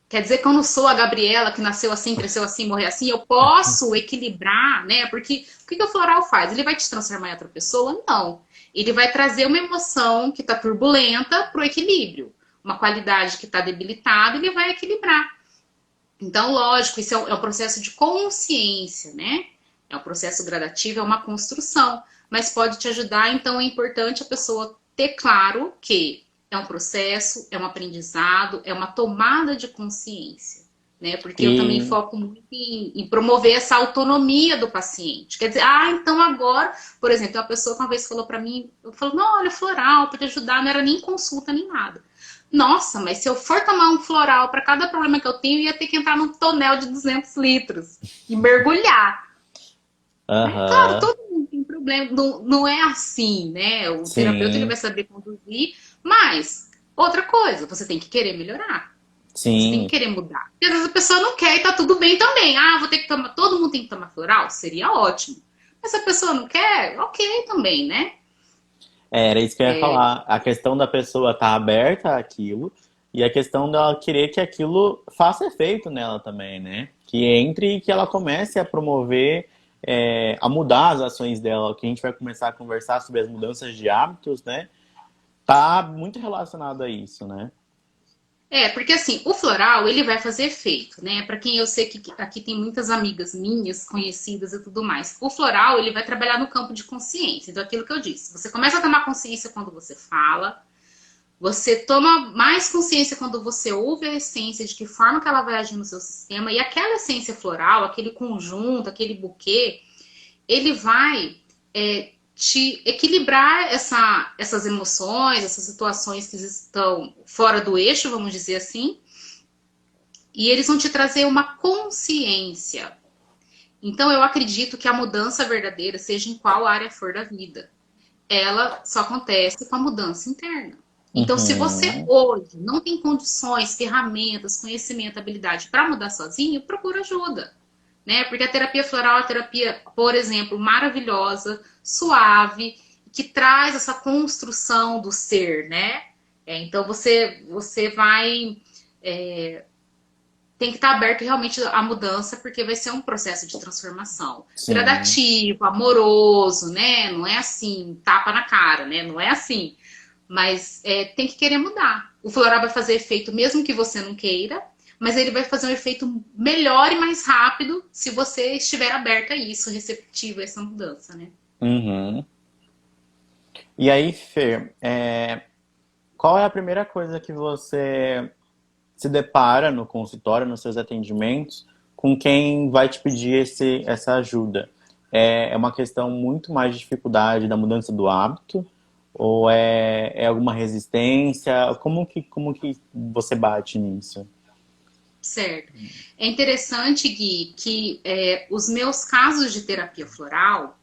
Quer dizer que eu não sou a Gabriela que nasceu assim, cresceu assim, morreu assim? Eu posso equilibrar, né? Porque o que o floral faz? Ele vai te transformar em outra pessoa? Não. Ele vai trazer uma emoção que está turbulenta para o equilíbrio. Uma qualidade que está debilitada, ele vai equilibrar. Então, lógico, isso é um processo de consciência, né? É um processo gradativo, é uma construção. Mas pode te ajudar, então é importante a pessoa ter claro que é um processo, é um aprendizado, é uma tomada de consciência, né? Porque eu também E foco muito em promover essa autonomia do paciente. Quer dizer, então agora, por exemplo, uma pessoa que uma vez falou para mim, eu falo, não, olha, floral, pode ajudar, não era nem consulta nem nada. Nossa, mas se eu for tomar um floral para cada problema que eu tenho, eu ia ter que entrar num tonel de 200 litros e mergulhar. Né? Claro, Aham. todo mundo tem problema, não, não é assim, né? O terapeuta ele vai Sim, saber conduzir, mas outra coisa, você tem que querer melhorar. Você tem que sim. querer mudar. Porque às vezes a pessoa não quer e tá tudo bem também. Ah, vou ter que tomar, todo mundo tem que tomar floral? Seria ótimo. Mas se a pessoa não quer, ok também, né? Era isso que eu ia falar. A questão da pessoa estar aberta àquilo e a questão dela querer que aquilo faça efeito nela também, né? Que entre e que ela comece a promover, a mudar as ações dela. Que a gente vai começar a conversar sobre as mudanças de hábitos, né? Tá muito relacionado a isso, né? Porque assim, o floral, ele vai fazer efeito, né? Para quem eu sei que aqui tem muitas amigas minhas, conhecidas e tudo mais. O floral, ele vai trabalhar no campo de consciência. Então, aquilo que eu disse, você começa a tomar consciência quando você fala, você toma mais consciência quando você ouve a essência, de que forma que ela vai agir no seu sistema, e aquela essência floral, aquele conjunto, aquele buquê, ele vai te equilibrar essas emoções, essas situações que estão fora do eixo, vamos dizer assim, e eles vão te trazer uma consciência. Então, eu acredito que a mudança verdadeira, seja em qual área for da vida, ela só acontece com a mudança interna. Então, se você Uhum, hoje não tem condições, ferramentas, conhecimento, habilidade para mudar sozinho, procura ajuda. Né? Porque a terapia floral é uma terapia, por exemplo, maravilhosa, suave, que traz essa construção do ser, né? Então você vai tem que estar aberto realmente à mudança, porque vai ser um processo de transformação sim. gradativo, amoroso, né? Não é assim, tapa na cara, né? Não é assim. Mas tem que querer mudar. O floral vai fazer efeito mesmo que você não queira, mas ele vai fazer um efeito melhor e mais rápido se você estiver aberto a isso, receptivo a essa mudança, né? Uhum. E aí, Fer, qual é a primeira coisa que você se depara no consultório, nos seus atendimentos, com quem vai te pedir essa ajuda? É uma questão muito mais de dificuldade da mudança do hábito? Ou é alguma resistência? Como que você bate nisso? Certo. É interessante, Gui, que os meus casos de terapia floral,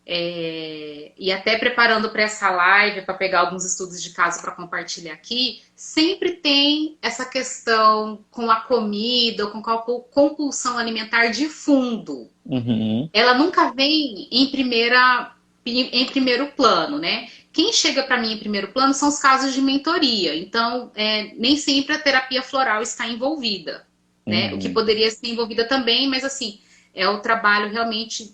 e até preparando para essa live, para pegar alguns estudos de caso para compartilhar aqui, sempre tem essa questão com a comida, com a compulsão alimentar de fundo. Uhum, Ela nunca vem em primeiro plano, né? Quem chega para mim em primeiro plano são os casos de mentoria. Então, nem sempre a terapia floral está envolvida, né? O que uhum. poderia ser envolvida também, mas assim, é o trabalho realmente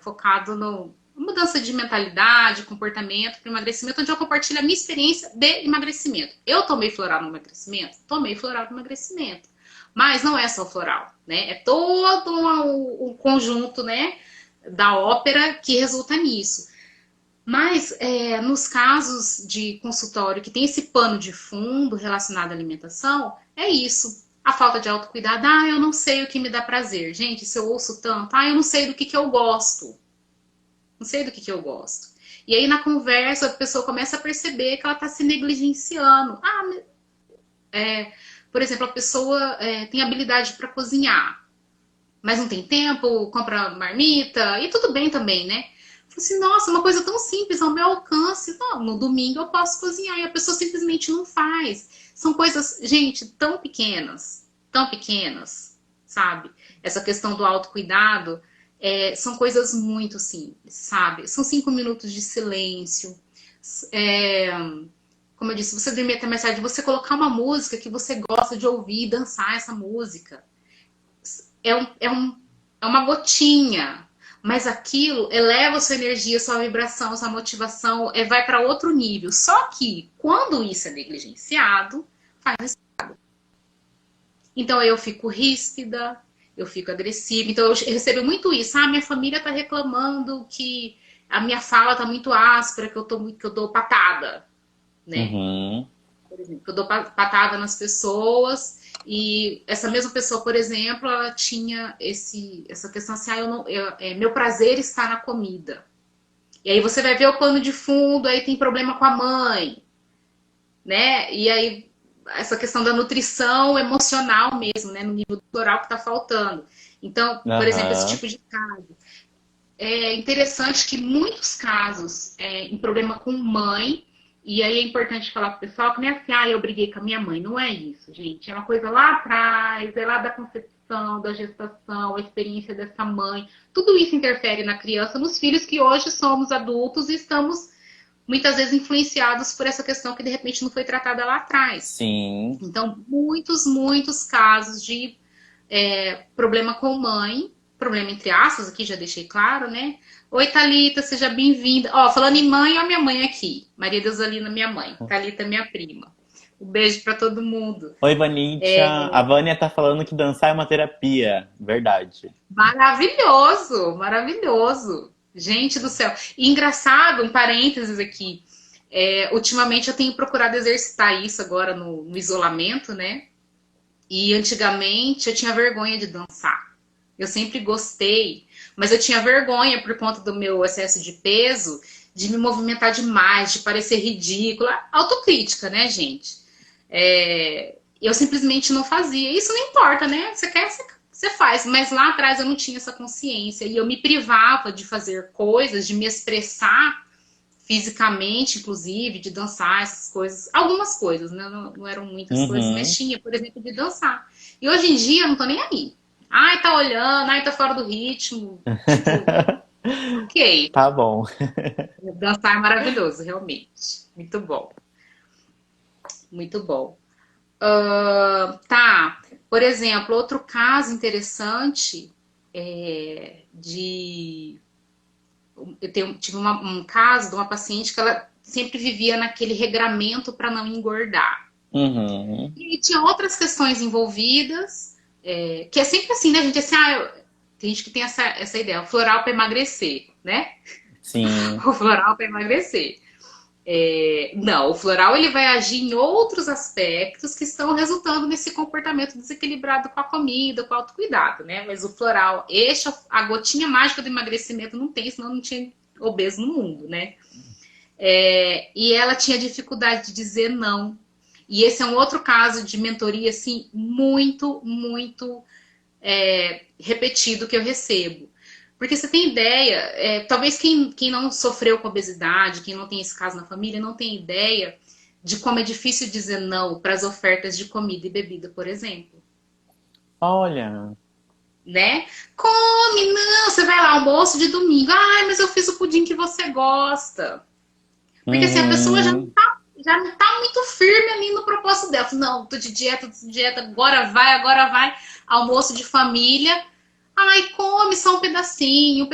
focado no mudança de mentalidade, comportamento para emagrecimento, onde eu compartilho a minha experiência de emagrecimento. Eu tomei floral no emagrecimento? Tomei floral no emagrecimento. Mas não é só o floral, né? É todo um conjunto, né, da ópera que resulta nisso. Mas nos casos de consultório que tem esse pano de fundo relacionado à alimentação, é isso. A falta de autocuidado. Ah, eu não sei o que me dá prazer. Gente, se eu ouço tanto, eu não sei do que eu gosto. Não sei do que eu gosto. E aí, na conversa, a pessoa começa a perceber que ela está se negligenciando. Por exemplo, a pessoa tem habilidade para cozinhar, mas não tem tempo, compra marmita, e tudo bem também, né? Falei assim, nossa, uma coisa tão simples ao meu alcance. Não, no domingo eu posso cozinhar e a pessoa simplesmente não faz. São coisas, gente, tão pequenas, sabe? Essa questão do autocuidado são coisas muito simples, sabe? São 5 minutos de silêncio. É, como eu disse, você dormir até mais tarde, você colocar uma música que você gosta de ouvir, dançar essa música é, um, é, um, é uma gotinha, mas aquilo eleva a sua energia, sua vibração, sua motivação, vai para outro nível. Só que quando isso é negligenciado, faz. Então eu fico ríspida, eu fico agressiva. Então eu recebo muito isso. Ah, minha família tá reclamando que a minha fala tá muito áspera, que eu dou patada, né? Uhum. Por exemplo, eu dou patada nas pessoas e essa mesma pessoa, por exemplo, ela tinha essa questão assim, meu prazer está na comida. E aí você vai ver o pano de fundo, aí tem problema com a mãe, né? E aí essa questão da nutrição emocional mesmo, né? No nível do oral que está faltando. Então, por exemplo, esse Aham. tipo de caso. é interessante que muitos casos em problema com mãe, e aí é importante falar pro pessoal que não é assim, eu briguei com a minha mãe. Não é isso, gente. É uma coisa lá atrás, é lá da concepção, da gestação, a experiência dessa mãe. Tudo isso interfere na criança, nos filhos que hoje somos adultos e estamos muitas vezes influenciados por essa questão que de repente não foi tratada lá atrás. Sim. Então, muitos casos de problema com mãe, problema entre aspas, aqui já deixei claro, né? Oi, Thalita, seja bem-vinda. Ó, falando em mãe, ó, minha mãe aqui. Maria Deusalina, minha mãe. Thalita, minha prima. Um beijo pra todo mundo. Oi, Vanitia. A Vânia tá falando que dançar é uma terapia. Verdade. Maravilhoso, maravilhoso. Gente do céu. E engraçado, um parênteses aqui. Ultimamente eu tenho procurado exercitar isso agora no isolamento, né? E antigamente eu tinha vergonha de dançar. Eu sempre gostei, mas eu tinha vergonha por conta do meu excesso de peso, de me movimentar demais, de parecer ridícula. Autocrítica, né, gente? Eu simplesmente não fazia. Isso não importa, né? Você quer, você faz. Mas lá atrás eu não tinha essa consciência. E eu me privava de fazer coisas, de me expressar fisicamente, inclusive, de dançar, essas coisas. Algumas coisas, né? Não eram muitas coisas, mas tinha, por exemplo, de dançar. E hoje em dia eu não tô nem aí. Ai, tá olhando, ai, tá fora do ritmo. Tipo, ok. Tá bom. Dançar é maravilhoso, realmente. Muito bom. Muito bom. Tá. Por exemplo, outro caso interessante eu tive um caso de uma paciente que ela sempre vivia naquele regramento para não engordar. Uhum. E tinha outras questões envolvidas, que é sempre assim, né, gente? Assim, tem gente que tem essa ideia, o floral para emagrecer, né? Sim. O floral para emagrecer. Não, o floral ele vai agir em outros aspectos que estão resultando nesse comportamento desequilibrado com a comida, com o autocuidado, né? Mas o floral, a gotinha mágica do emagrecimento não tem, senão não tinha obeso no mundo, né? E ela tinha dificuldade de dizer não. E esse é um outro caso de mentoria, assim, muito repetido que eu recebo. Porque você tem ideia, talvez quem não sofreu com obesidade, quem não tem esse caso na família, não tem ideia de como é difícil dizer não para as ofertas de comida e bebida, por exemplo. Olha. Né? Come, não, você vai lá, almoço de domingo. Ai, mas eu fiz o pudim que você gosta. Porque assim, a pessoa já não tá muito firme ali no propósito dela. Não, tô de dieta, agora vai. Almoço de família. Ai, come só um pedacinho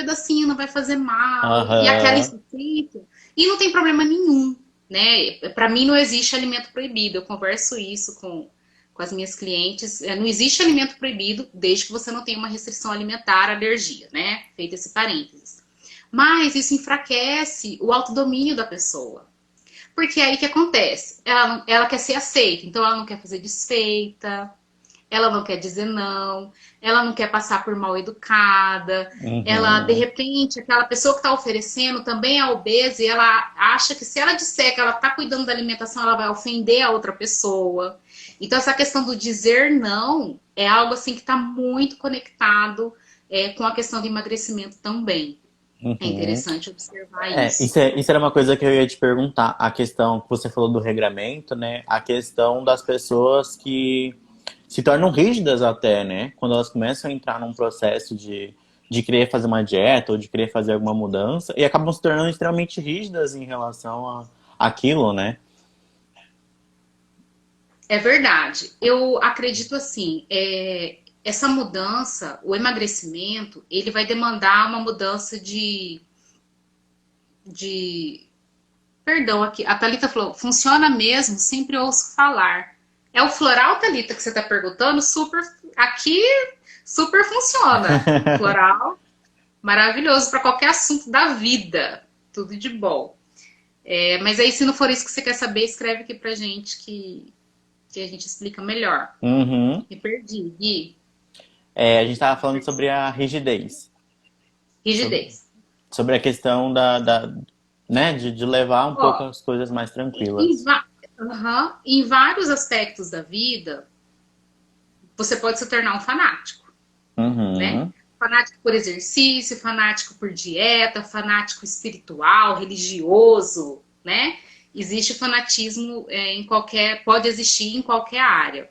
não vai fazer mal. Uhum. E aquela insistência. E não tem problema nenhum, né? Para mim não existe alimento proibido. Eu converso isso com as minhas clientes. Não existe alimento proibido desde que você não tenha uma restrição alimentar, alergia, né? Feito esse parênteses. Mas isso enfraquece o autodomínio da pessoa. Porque aí o que acontece? Ela quer ser aceita, então ela não quer fazer desfeita, ela não quer dizer não, ela não quer passar por mal educada, ela, de repente, aquela pessoa que está oferecendo também é obesa e ela acha que se ela disser que ela está cuidando da alimentação, ela vai ofender a outra pessoa. Então, essa questão do dizer não é algo assim que está muito conectado com a questão do emagrecimento também. É interessante observar isso. Isso era uma coisa que eu ia te perguntar. A questão que você falou do regramento, né? A questão das pessoas que se tornam rígidas até, né? Quando elas começam a entrar num processo de querer fazer uma dieta ou de querer fazer alguma mudança e acabam se tornando extremamente rígidas em relação àquilo, né? É verdade. Eu acredito assim, essa mudança, o emagrecimento, ele vai demandar uma mudança Perdão, aqui, a Thalita falou, funciona mesmo, sempre ouço falar. É o floral, Thalita, que você está perguntando? Aqui, super funciona. Floral, maravilhoso para qualquer assunto da vida. Tudo de bom. Mas aí, se não for isso que você quer saber, escreve aqui pra gente que a gente explica melhor. Me perdi, Gui. A gente estava falando sobre a rigidez. Rigidez. Sobre a questão né, de levar um pouco as coisas mais tranquilas. Em vários aspectos da vida, você pode se tornar um fanático. Né? fanático por exercício, fanático por dieta, fanático espiritual, religioso, né? Existe fanatismo pode existir em qualquer área.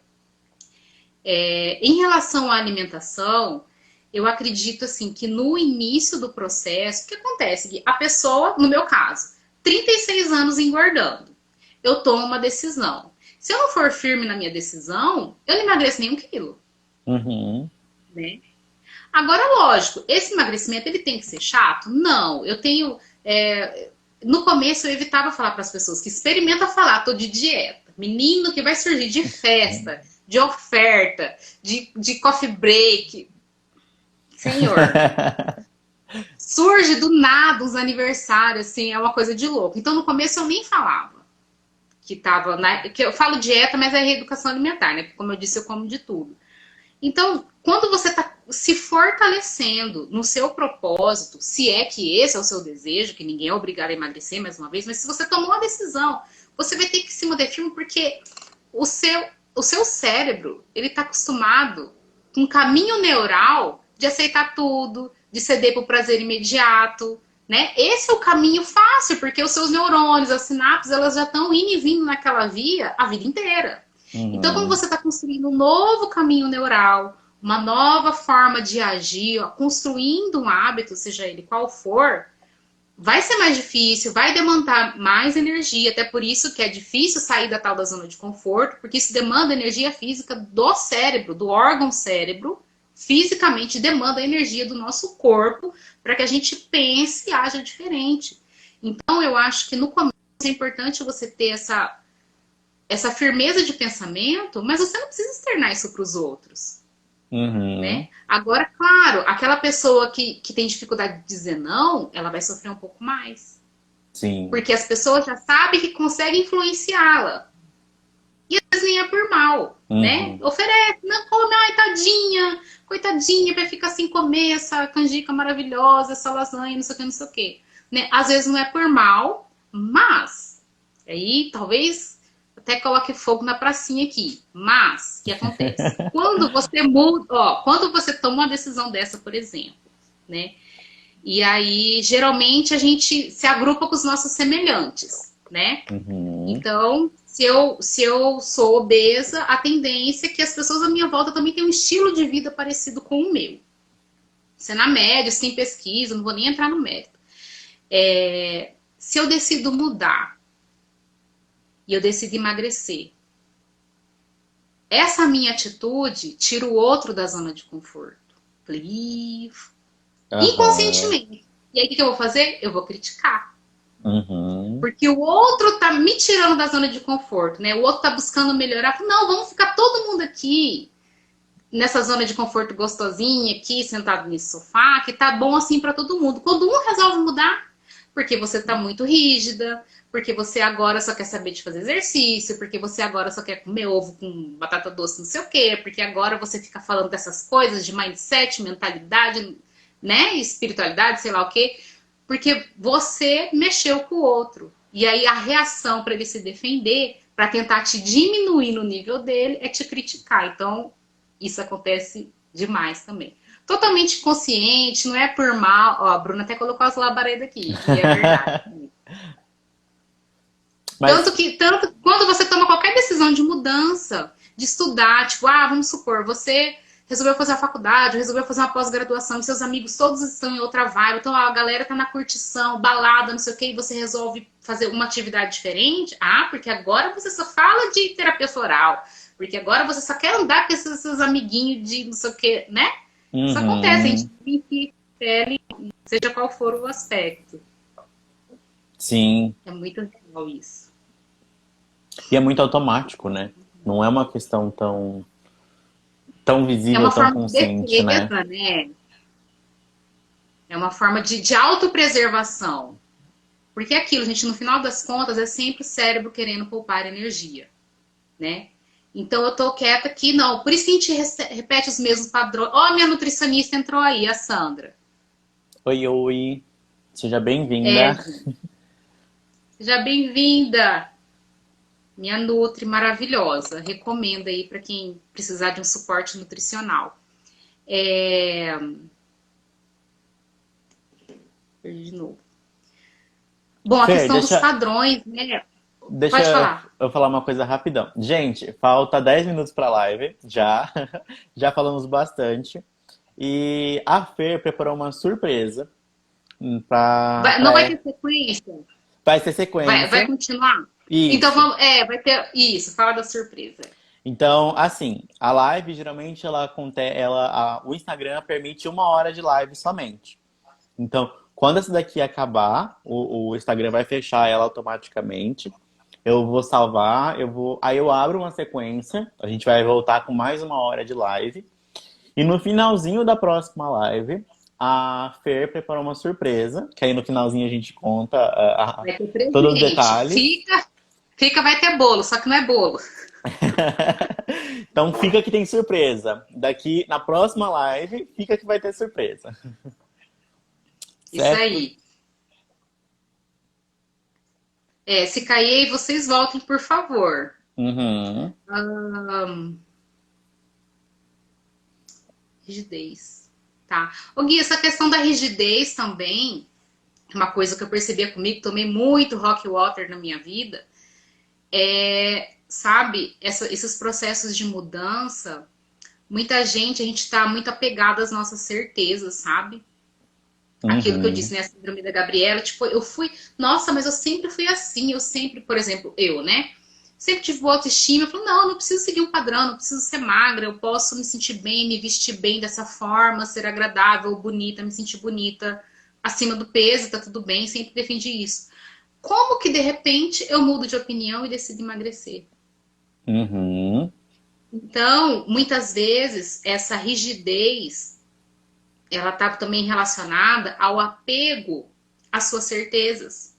Em relação à alimentação, eu acredito assim que no início do processo, o que acontece? A pessoa, no meu caso, 36 anos engordando, eu tomo uma decisão. Se eu não for firme na minha decisão, eu não emagreço nenhum quilo. Né? Agora, lógico, esse emagrecimento ele tem que ser chato? Não, eu tenho... no começo eu evitava falar para as pessoas que experimenta falar, tô de dieta. Menino que vai surgir de festa, de oferta, de coffee break. Senhor, surge do nada uns aniversários, assim, é uma coisa de louco. Então, no começo eu nem falava que tava, né? Que eu falo dieta, mas é reeducação alimentar, né? Porque, como eu disse, eu como de tudo. Então, quando você está se fortalecendo no seu propósito, se é que esse é o seu desejo, que ninguém é obrigado a emagrecer mais uma vez, mas se você tomou a decisão, você vai ter que se manter firme, porque o seu cérebro, ele está acostumado com um caminho neural de aceitar tudo, de ceder para o prazer imediato, né? Esse é o caminho fácil, porque os seus neurônios, as sinapses, elas já estão indo e vindo naquela via a vida inteira. Então, como você está construindo um novo caminho neural, uma nova forma de agir, construindo um hábito, seja ele qual for, vai ser mais difícil, vai demandar mais energia, até por isso que é difícil sair da tal da zona de conforto, porque isso demanda energia física do cérebro, do órgão cérebro, fisicamente demanda a energia do nosso corpo para que a gente pense e haja diferente. Então, eu acho que no começo é importante você ter essa firmeza de pensamento, mas você não precisa externar isso para os outros. Né? Agora, claro, aquela pessoa que tem dificuldade de dizer não, ela vai sofrer um pouco mais. Sim. Porque as pessoas já sabem que conseguem influenciá-la. E às vezes nem é por mal, né? Oferece, não come, ai, tadinha, coitadinha, vai ficar sem comer essa canjica maravilhosa, essa lasanha, não sei o que, não sei o que. Né? Às vezes não é por mal, mas aí talvez até coloque fogo na pracinha aqui. Mas, o que acontece? Quando você muda, quando você toma uma decisão dessa, por exemplo, né? E aí, geralmente, a gente se agrupa com os nossos semelhantes, né? Então, se eu sou obesa, a tendência é que as pessoas à minha volta também tenham um estilo de vida parecido com o meu. Isso é na média, sem pesquisa, não vou nem entrar no mérito. Se eu decido mudar, e eu decido emagrecer, essa minha atitude tira o outro da zona de conforto. Inconscientemente. E aí, o que eu vou fazer? Eu vou criticar. Porque o outro tá me tirando da zona de conforto, né? O outro tá buscando melhorar. Não, vamos ficar todo mundo aqui, nessa zona de conforto gostosinha, aqui, sentado nesse sofá, que tá bom assim para todo mundo. Quando um resolve mudar, porque você tá muito rígida, porque você agora só quer saber de fazer exercício, porque você agora só quer comer ovo com batata doce, não sei o quê, porque agora você fica falando dessas coisas de mindset, mentalidade, né, espiritualidade, sei lá o quê, porque você mexeu com o outro. E aí a reação para ele se defender, para tentar te diminuir no nível dele, é te criticar. Então, isso acontece demais também. Totalmente consciente, não é por mal. Ó, a Bruna até colocou as labaredas aqui, e é verdade. Mas... Tanto quando você toma qualquer decisão de mudança, de estudar, tipo, vamos supor, você resolveu fazer a faculdade, resolveu fazer uma pós-graduação, e seus amigos todos estão em outra vibe, então a galera tá na curtição, balada, não sei o que, e você resolve fazer uma atividade diferente. Porque agora você só fala de terapia floral, porque agora você só quer andar com esses seus amiguinhos de não sei o que, né? Isso acontece, a gente tem que pele, seja qual for o aspecto. Sim. É muito legal isso. E é muito automático, né? Não é uma questão tão visível, tão consciente, de defesa, né? É uma forma de autopreservação. Porque é aquilo, gente, no final das contas, é sempre o cérebro querendo poupar energia, né? Então eu tô quieta aqui, não. Por isso que a gente repete os mesmos padrões. Ó, minha nutricionista entrou aí, a Sandra. Oi. Seja bem-vinda. Seja bem-vinda. Minha Nutri maravilhosa. Recomendo aí para quem precisar de um suporte nutricional. Perdi de novo. Bom, a Fer, questão dos padrões, né? deixa Pode falar. eu falar uma coisa rapidão. Gente, falta 10 minutos para a live, já. Já falamos bastante. E a Fer preparou uma surpresa Não vai para ter sequência? vai ter Vai sequência. continuar? Então Isso. vamos, vai ter isso, fala da surpresa. Então, assim, a live geralmente o Instagram permite 1 hora de live somente. Então, quando essa daqui acabar, o Instagram vai fechar ela automaticamente. Eu vou salvar, aí eu abro uma sequência, a gente vai voltar com mais 1 hora de live. E no finalzinho da próxima live, a Fer preparou uma surpresa, que aí no finalzinho a gente conta Vai ter todos os presente. detalhes. Vai ter bolo, só que não é bolo. Então fica que tem surpresa. Daqui na próxima live, fica que vai ter surpresa. Isso Certo? aí. Se cair, vocês voltem, por favor. Uhum. Rigidez. Tá. Ô Gui, essa questão da rigidez também, uma coisa que eu percebia comigo, tomei muito rock water na minha vida, sabe, esses processos de mudança, muita gente, a gente tá muito apegado às nossas certezas, sabe? Aquilo que eu Uhum. disse, né, a síndrome da Gabriela, tipo, eu fui, nossa, mas eu sempre fui assim, eu sempre, por exemplo, né? Sempre tive boa autoestima, eu falo, não, eu não preciso seguir um padrão, não preciso ser magra, eu posso me sentir bem, me vestir bem dessa forma, ser agradável, bonita, me sentir bonita, acima do peso, tá tudo bem, sempre defendi isso. Como que de repente eu mudo de opinião e decido emagrecer? Uhum. Então, muitas vezes, essa rigidez, ela tá também relacionada ao apego às suas certezas,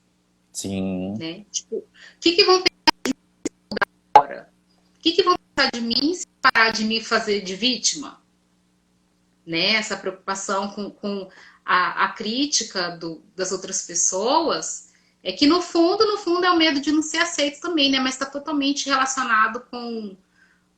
Sim. né? Tipo, o que vão pensar agora? O que vão pensar de mim se parar de me fazer de vítima? Né? Essa preocupação com a crítica das outras pessoas é que no fundo é o medo de não ser aceito também, né? Mas está totalmente relacionado com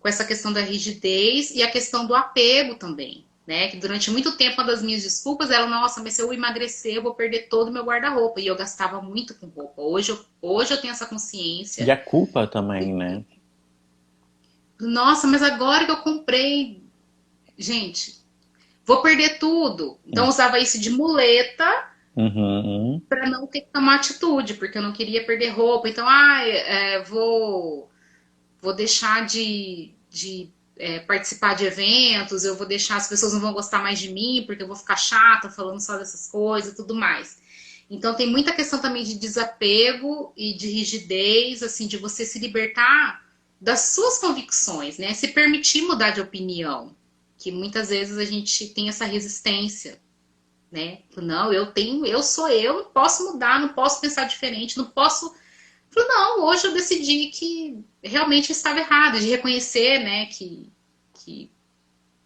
essa questão da rigidez e a questão do apego também, né? Que durante muito tempo uma das minhas desculpas era, nossa, mas se eu emagrecer eu vou perder todo o meu guarda-roupa. E eu gastava muito com roupa. Hoje eu tenho essa E consciência. a culpa também, né? Nossa, mas agora que eu comprei, gente, vou perder tudo. Então eu usava isso de muleta Uhum. para não ter que tomar atitude, porque eu não queria perder roupa. Então, vou deixar de participar de eventos, eu vou deixar, as pessoas não vão gostar mais de mim, porque eu vou ficar chata falando só dessas coisas e tudo mais. Então tem muita questão também de desapego e de rigidez, assim, de você se libertar das suas convicções, né? Se permitir mudar de opinião, que muitas vezes a gente tem essa resistência, né? Não, eu sou eu, não posso mudar, não posso pensar diferente, não posso. Não, hoje eu decidi que realmente estava errado, de reconhecer, né, que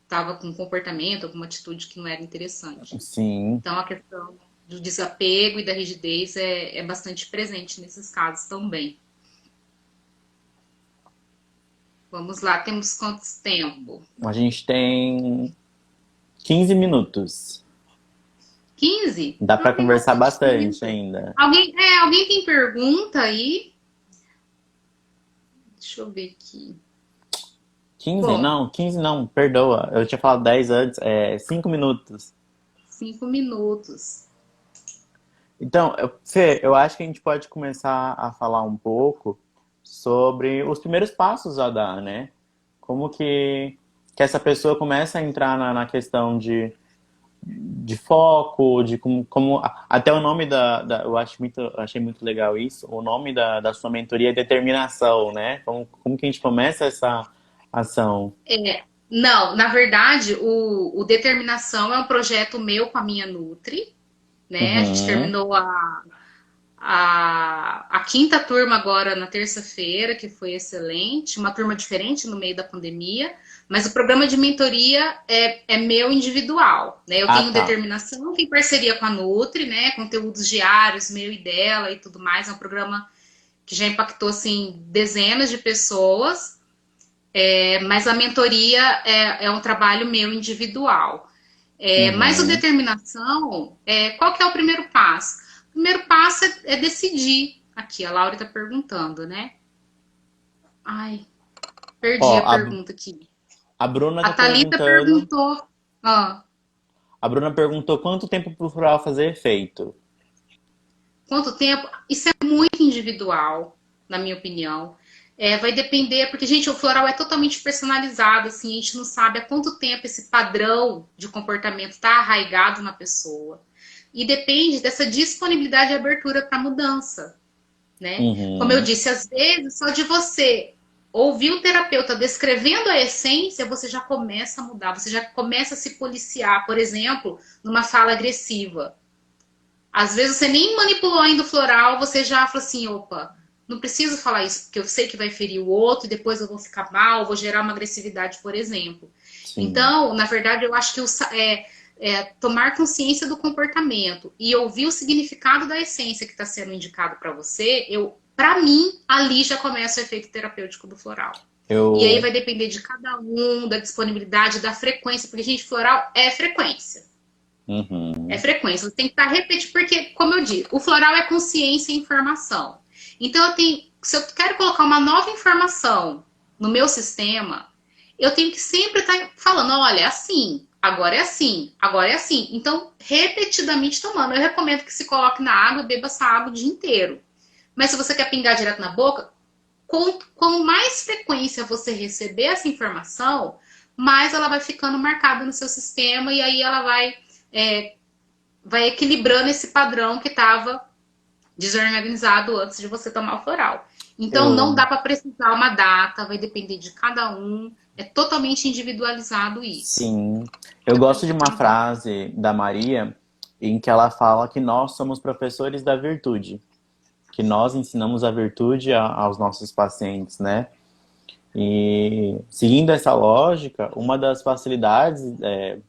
estava com um comportamento, alguma atitude que não era interessante. Sim. Então a questão do desapego e da rigidez é bastante presente nesses casos também. Vamos lá, temos quanto tempo? A gente tem 15 minutos. 15? Dá pra Não, tem conversar bastante bastante tempo. ainda. Alguém tem pergunta aí? Deixa eu ver aqui. 15? Bom, Não, 15 não, perdoa. Eu tinha falado 10 antes. 5 minutos. 5 minutos. Então, Fê, eu acho que a gente pode começar a falar um pouco sobre os primeiros passos a dar, né? Como que essa pessoa começa a entrar na questão de foco, de até o nome eu achei muito legal isso, o nome da sua mentoria é determinação, né? Como que a gente começa essa ação? Não, na verdade, o Determinação é um projeto meu com a minha Nutri, né? A gente Uhum. terminou a quinta turma agora na terça-feira, que foi excelente, uma turma diferente no meio da pandemia, mas o programa de mentoria é meu individual, né? Eu Ah, tenho tá. Determinação, em parceria com a Nutri, né? Conteúdos diários, meu e dela e tudo mais, é um programa que já impactou, assim, dezenas de pessoas, mas a mentoria é um trabalho meu individual. Mas o Uhum. determinação, qual que é o primeiro passo? O primeiro passo é decidir. Aqui, a Laura está perguntando, né? Ai, Ó, perdi a pergunta aqui. a Bruna A tá Thalita perguntando. perguntou. Ah, A Bruna perguntou quanto tempo pro floral fazer efeito. quanto tempo? Isso é muito individual, na minha opinião. Vai depender, porque, gente, o floral é totalmente personalizado, assim, a gente não sabe há quanto tempo esse padrão de comportamento está arraigado na pessoa. E depende dessa disponibilidade e abertura para mudança, né? Como eu Uhum. disse, às vezes, só de você ouvir o terapeuta descrevendo a essência, você já começa a mudar, você já começa a se policiar, por exemplo, numa fala agressiva. Às vezes você nem manipulou ainda o floral, você já fala assim, opa, não preciso falar isso, porque eu sei que vai ferir o outro e depois eu vou ficar mal, vou gerar uma agressividade, por exemplo. Sim. Então, na verdade, eu acho que tomar consciência do comportamento e ouvir o significado da essência que está sendo indicado para você, para mim, ali já começa o efeito terapêutico do floral. E aí Eu. vai depender de cada um, da disponibilidade, da frequência, porque, gente, floral é frequência. É Uhum. frequência. Você tem que estar repetindo, porque, como eu disse, o floral é consciência e informação. Então, se eu quero colocar uma nova informação no meu sistema, eu tenho que sempre estar falando, olha, é assim, agora é assim, agora é assim. Então, repetidamente tomando. Eu recomendo que se coloque na água e beba essa água o dia inteiro. Mas se você quer pingar direto na boca, com mais frequência você receber essa informação, mais ela vai ficando marcada no seu sistema e aí ela vai equilibrando esse padrão que estava desorganizado antes de você tomar o floral. Então, não Eu. dá para precisar uma data, vai depender de cada um, é totalmente individualizado isso. Sim. Eu gosto de uma frase da Maria em que ela fala que nós somos professores da virtude, que nós ensinamos a virtude aos nossos pacientes, né? E seguindo essa lógica, uma das facilidades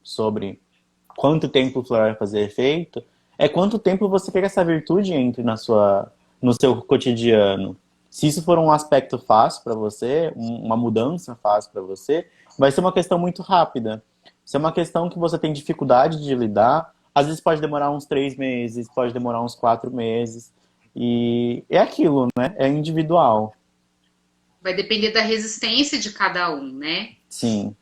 sobre quanto tempo o floral vai fazer efeito é quanto tempo você quer que essa virtude entre no seu cotidiano. Se isso for um aspecto fácil para você, uma mudança fácil para você, vai ser uma questão muito rápida. Se é uma questão que você tem dificuldade de lidar, às vezes pode demorar uns 3 meses, pode demorar uns 4 meses. E é aquilo, né? É individual. Vai depender da resistência de cada um, né? Sim.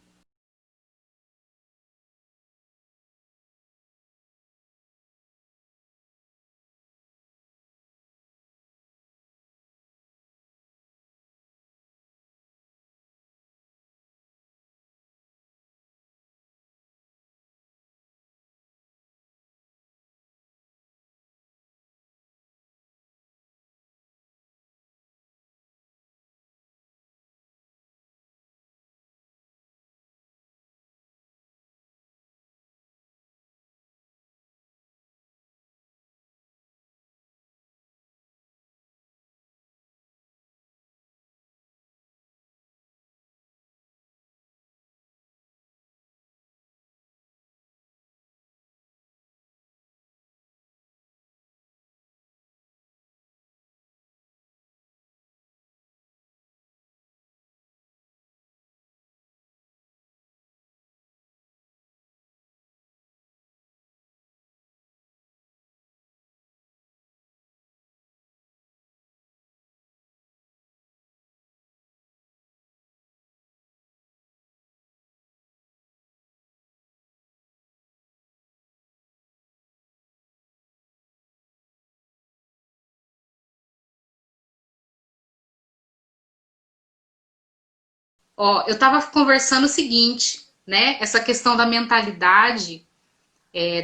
Ó, eu estava conversando o seguinte, né? Essa questão da mentalidade,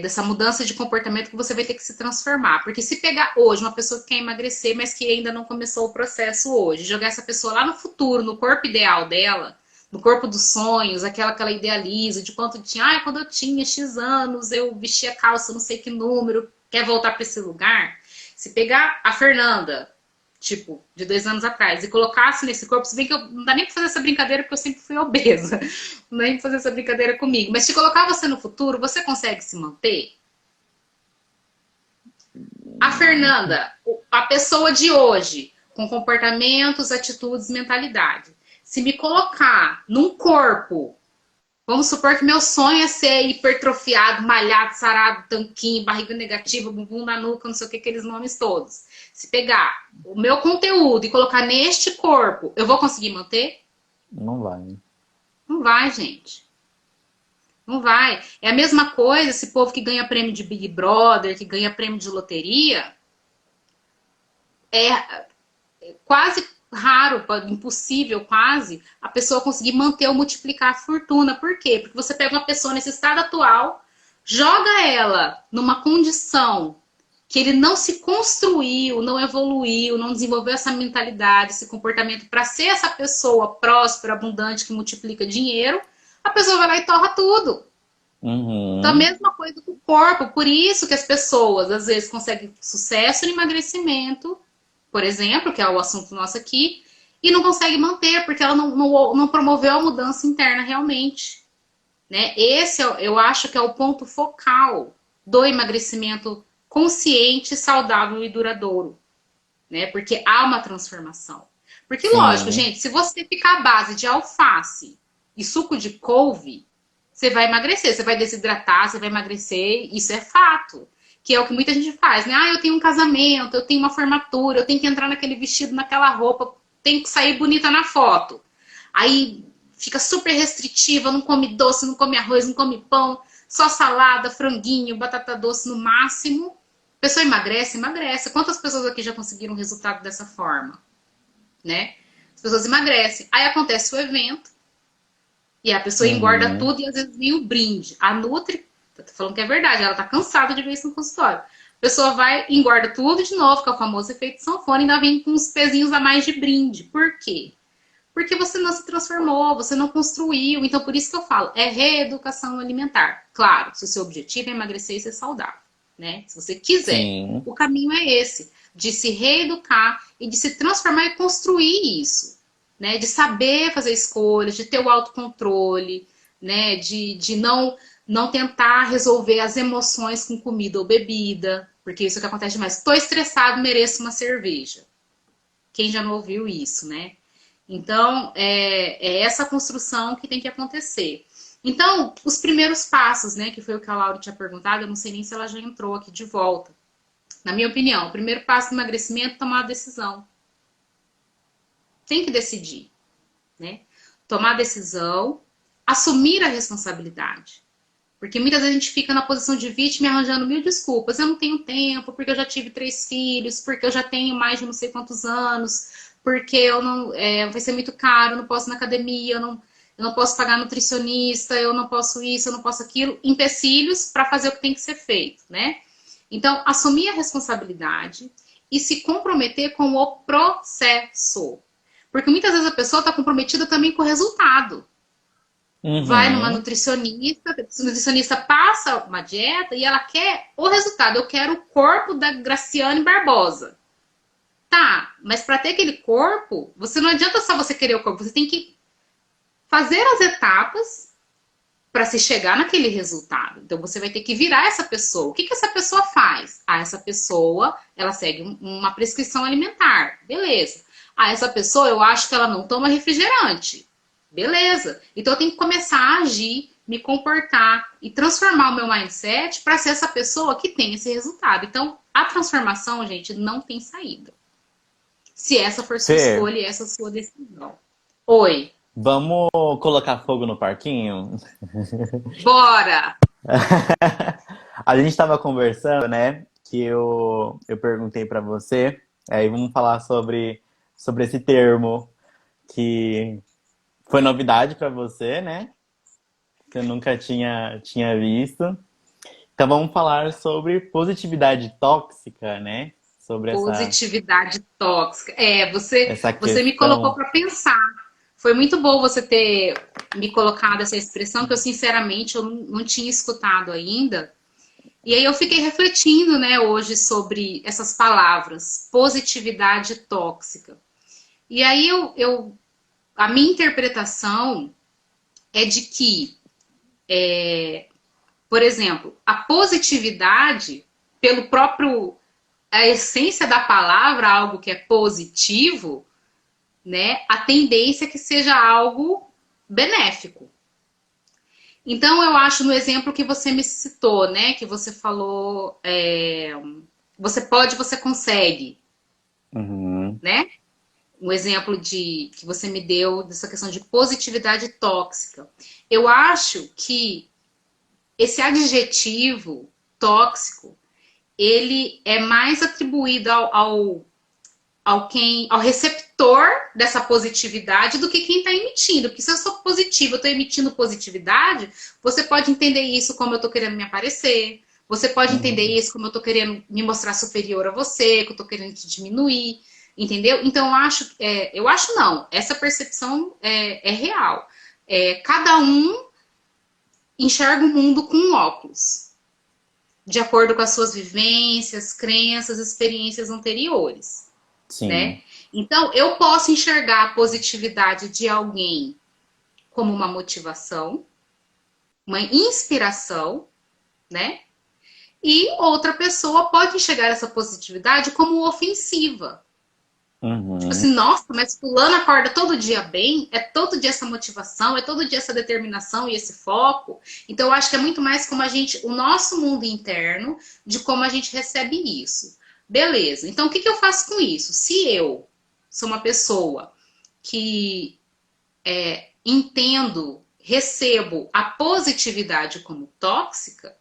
dessa mudança de comportamento que você vai ter que se transformar. Porque se pegar hoje uma pessoa que quer emagrecer, mas que ainda não começou o processo hoje, jogar essa pessoa lá no futuro, no corpo ideal dela, no corpo dos sonhos, aquela que ela idealiza, de quanto tinha, quando eu tinha X anos, eu vestia calça, não sei que número, quer voltar para esse lugar. Se pegar a Fernanda, tipo, de 2 anos atrás, e colocasse nesse corpo, se bem que eu não dá nem pra fazer essa brincadeira porque eu sempre fui obesa, não dá nem pra fazer essa brincadeira comigo, mas se colocar você no futuro, você consegue se manter? A Fernanda, a pessoa de hoje, com comportamentos, atitudes, mentalidade, se me colocar num corpo, Vamos supor que meu sonho é ser hipertrofiado, malhado, sarado, tanquinho, barriga negativa, bumbum na nuca, não sei o que, aqueles nomes todos. Se pegar o meu conteúdo e colocar neste corpo, eu vou conseguir manter? Não vai. Não vai, gente. Não vai. É a mesma coisa esse povo que ganha prêmio de Big Brother, que ganha prêmio de loteria. É quase raro, impossível quase, a pessoa conseguir manter ou multiplicar a fortuna. Por quê? Porque você pega uma pessoa nesse estado atual, joga ela numa condição que ele não se construiu, não evoluiu, não desenvolveu essa mentalidade, esse comportamento para ser essa pessoa próspera, abundante, que multiplica dinheiro, a pessoa vai lá e torra tudo. Então, a Uhum. mesma coisa com o corpo. Por isso que as pessoas, às vezes, conseguem sucesso no emagrecimento, por exemplo, que é o assunto nosso aqui, e não consegue manter, porque ela não promoveu a mudança interna realmente. Né? Esse, eu acho que é o ponto focal do emagrecimento consciente, saudável e duradouro. Né? Porque há uma transformação. Porque, lógico, Sim. gente, se você ficar à base de alface e suco de couve, você vai emagrecer, você vai desidratar, você vai emagrecer, isso é fato. Que é o que muita gente faz, né? Ah, eu tenho um casamento, eu tenho uma formatura, eu tenho que entrar naquele vestido, naquela roupa, tenho que sair bonita na foto. Aí fica super restritiva, não come doce, não come arroz, não come pão, só salada, franguinho, batata doce no máximo. A pessoa emagrece, emagrece. Quantas pessoas aqui já conseguiram resultado dessa forma? Né? As pessoas emagrecem. Aí acontece o evento, e a pessoa engorda Uhum. tudo e às vezes vem o brinde. A Nutri, tô falando que é verdade, ela tá cansada de ver isso no consultório. A pessoa vai, engorda tudo de novo, que é o famoso efeito sanfona, e ainda vem com uns pezinhos a mais de brinde. Por quê? Porque você não se transformou, você não construiu. Então, por isso que eu falo, é reeducação alimentar. Claro, se o seu objetivo é emagrecer e ser saudável, né? Se você quiser. Sim. O caminho é esse, de se reeducar e de se transformar e construir isso. Né? De saber fazer escolhas, de ter o autocontrole, né? De não tentar resolver as emoções com comida ou bebida, porque isso é o que acontece demais. Estou estressado, mereço uma cerveja. Quem já não ouviu isso, né? Então, é essa construção que tem que acontecer. Então, os primeiros passos, né, que foi o que a Laura tinha perguntado, eu não sei nem se ela já entrou aqui de volta. Na minha opinião, o primeiro passo do emagrecimento é tomar a decisão. Tem que decidir, né? Tomar a decisão, assumir a responsabilidade. Porque muitas vezes a gente fica na posição de vítima e arranjando mil desculpas. Eu não tenho tempo, porque eu já tive 3 filhos, porque eu já tenho mais de não sei quantos anos, porque eu não, vai ser muito caro, eu não posso ir na academia, eu não posso pagar nutricionista, eu não posso isso, eu não posso aquilo. Empecilhos para fazer o que tem que ser feito, né? Então, assumir a responsabilidade e se comprometer com o processo. Porque muitas vezes a pessoa está comprometida também com o resultado. Vai numa Uhum. nutricionista, a nutricionista passa uma dieta e ela quer o resultado. Eu quero o corpo da Graciane Barbosa. Tá, mas para ter aquele corpo, você não adianta só você querer o corpo, você tem que fazer as etapas para se chegar naquele resultado. Então você vai ter que virar essa pessoa. O que essa pessoa faz? Ah, essa pessoa, ela segue uma prescrição alimentar. Beleza. Ah, essa pessoa, eu acho que ela não toma refrigerante. Beleza. Então eu tenho que começar a agir, me comportar e transformar o meu mindset para ser essa pessoa que tem esse resultado. Então, a transformação, gente, não tem saída. Se essa for sua Fê, escolha e essa sua decisão. Oi, vamos colocar fogo no parquinho? bora! A gente estava conversando, né? Que eu perguntei para você. Aí vamos falar sobre esse termo que foi novidade para você, né? Que eu nunca tinha visto. Então vamos falar sobre positividade tóxica, né? Sobre Positividade tóxica. essa Você me colocou questão. para pensar. Foi muito bom você ter me colocado essa expressão que eu sinceramente eu não tinha escutado ainda. E aí eu fiquei refletindo, né, hoje sobre essas palavras, positividade tóxica. E aí a minha interpretação é de que, por exemplo, a positividade, pelo próprio a essência da palavra, algo que é positivo, né? A tendência é que seja algo benéfico. Então, eu acho no exemplo que você me citou, né? Que você falou, você pode, você consegue, Uhum. né? Um exemplo de que você me deu dessa questão de positividade tóxica. Eu acho que esse adjetivo tóxico, ele é mais atribuído ao receptor dessa positividade do que quem está emitindo. Porque se eu sou positiva, eu estou emitindo positividade, você pode entender isso como eu estou querendo me aparecer, você pode entender Uhum. isso como eu estou querendo me mostrar superior a você, que eu estou querendo te diminuir, entendeu? Então eu acho não, essa percepção é real. Cada um enxerga o mundo com um óculos, de acordo com as suas vivências, crenças, experiências anteriores, né? Sim. Então, eu posso enxergar a positividade de alguém como uma motivação, uma inspiração, né? E outra pessoa pode enxergar essa positividade como ofensiva. Tipo Uhum. assim, nossa, mas fulano acorda todo dia bem, é todo dia essa motivação, é todo dia essa determinação e esse foco. Então, eu acho que é muito mais como o nosso mundo interno, de como a gente recebe isso. Beleza, então o que eu faço com isso? Se eu sou uma pessoa que entendo, recebo a positividade como tóxica,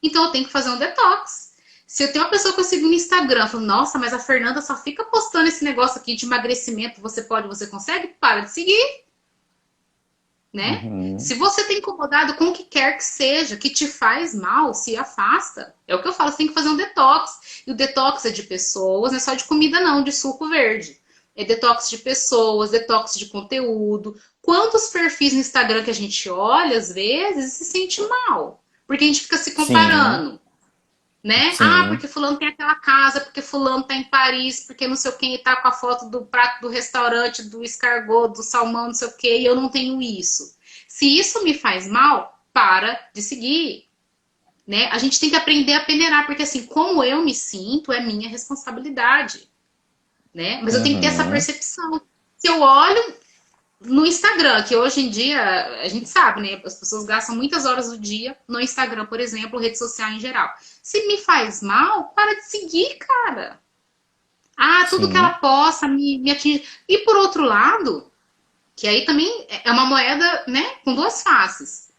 então eu tenho que fazer um detox. Se eu tenho uma pessoa que eu sigo no Instagram, eu falo, nossa, mas a Fernanda só fica postando esse negócio aqui de emagrecimento, você pode, você consegue, para de seguir, né? Uhum. Se você tem incomodado com o que quer que seja, que te faz mal, se afasta. É o que eu falo, você tem que fazer um detox. E o detox é de pessoas, não é só de comida não, de suco verde. É detox de pessoas, detox de conteúdo. Quantos perfis no Instagram que a gente olha, às vezes, e se sente mal? Porque a gente fica se Sim, comparando, né? Ah, sim, porque fulano tem aquela casa, porque fulano tá em Paris, porque não sei o que, tá com a foto do prato do restaurante, do escargot, do salmão, não sei o que, e eu não tenho isso. Se isso me faz mal, para de seguir, né? A gente tem que aprender a peneirar, porque assim, como eu me sinto, é minha responsabilidade, né? Mas eu tenho que ter essa uhum, percepção. Se eu olho no Instagram, que hoje em dia a gente sabe, né? As pessoas gastam muitas horas do dia no Instagram, por exemplo, rede social em geral. Se me faz mal, para de seguir, cara. Ah, tudo que ela sim, posta me atinge. E por outro lado, que aí também é uma moeda, né, com duas faces.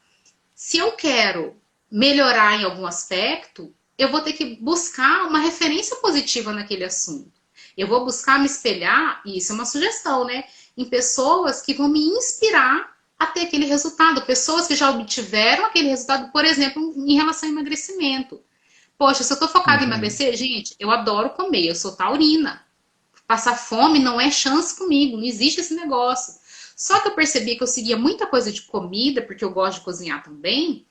Se eu quero melhorar em algum aspecto, eu vou ter que buscar uma referência positiva naquele assunto. Eu vou buscar me espelhar, e isso é uma sugestão, né? Em pessoas que vão me inspirar a ter aquele resultado. Pessoas que já obtiveram aquele resultado, por exemplo, em relação ao emagrecimento. Poxa, se eu tô focada em uhum, emagrecer, gente, eu adoro comer, eu sou taurina. Passar fome não é chance comigo, não existe esse negócio. Só que eu percebi que eu seguia muita coisa de comida, porque eu gosto de cozinhar também,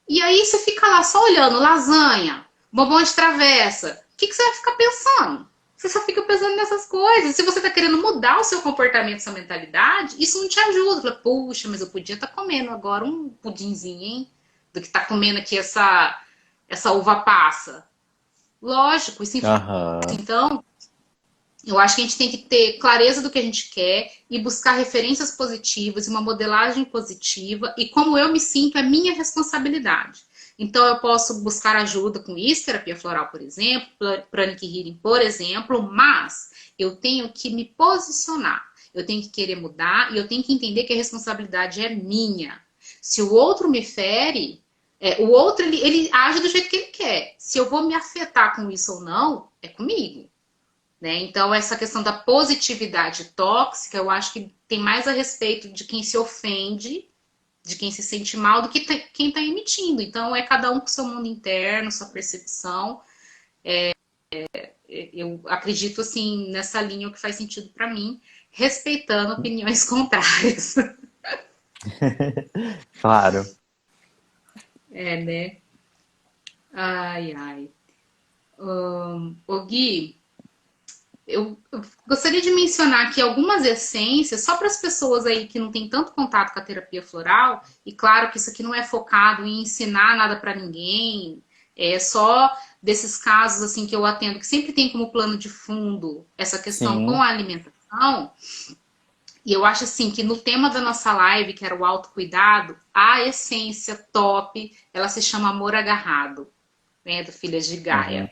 e aí você fica lá só olhando lasanha, bombom de travessa. O que você vai ficar pensando? Você só fica pensando nessas coisas. Se você está querendo mudar o seu comportamento, sua mentalidade, isso não te ajuda. Fala, puxa, mas eu podia estar comendo agora um pudinzinho, hein? Do que estar comendo aqui essa uva passa. Lógico, isso influencia. aham, Então, eu acho que a gente tem que ter clareza do que a gente quer e buscar referências positivas e uma modelagem positiva. E como eu me sinto, é minha responsabilidade. Então, eu posso buscar ajuda com isso, terapia floral, por exemplo, pranic healing, por exemplo, mas eu tenho que me posicionar. Eu tenho que querer mudar e eu tenho que entender que a responsabilidade é minha. Se o outro me fere, o outro ele age do jeito que ele quer. Se eu vou me afetar com isso ou não, é comigo. Né? Então, essa questão da positividade tóxica, eu acho que tem mais a respeito de quem se ofende, de quem se sente mal, do que quem está emitindo. Então, é cada um com seu mundo interno, sua percepção. Eu acredito, assim, nessa linha, o que faz sentido para mim, respeitando opiniões contrárias. claro. É, né? Ai, ai. Ô Gui, eu gostaria de mencionar aqui algumas essências, só para as pessoas aí que não têm tanto contato com a terapia floral, e claro que isso aqui não é focado em ensinar nada para ninguém, é só desses casos assim que eu atendo, que sempre tem como plano de fundo essa questão com Sim, a alimentação. E eu acho assim que no tema da nossa live, que era o autocuidado, a essência top, ela se chama Amor Agarrado, né, do Filhas de Uhum. Gaia.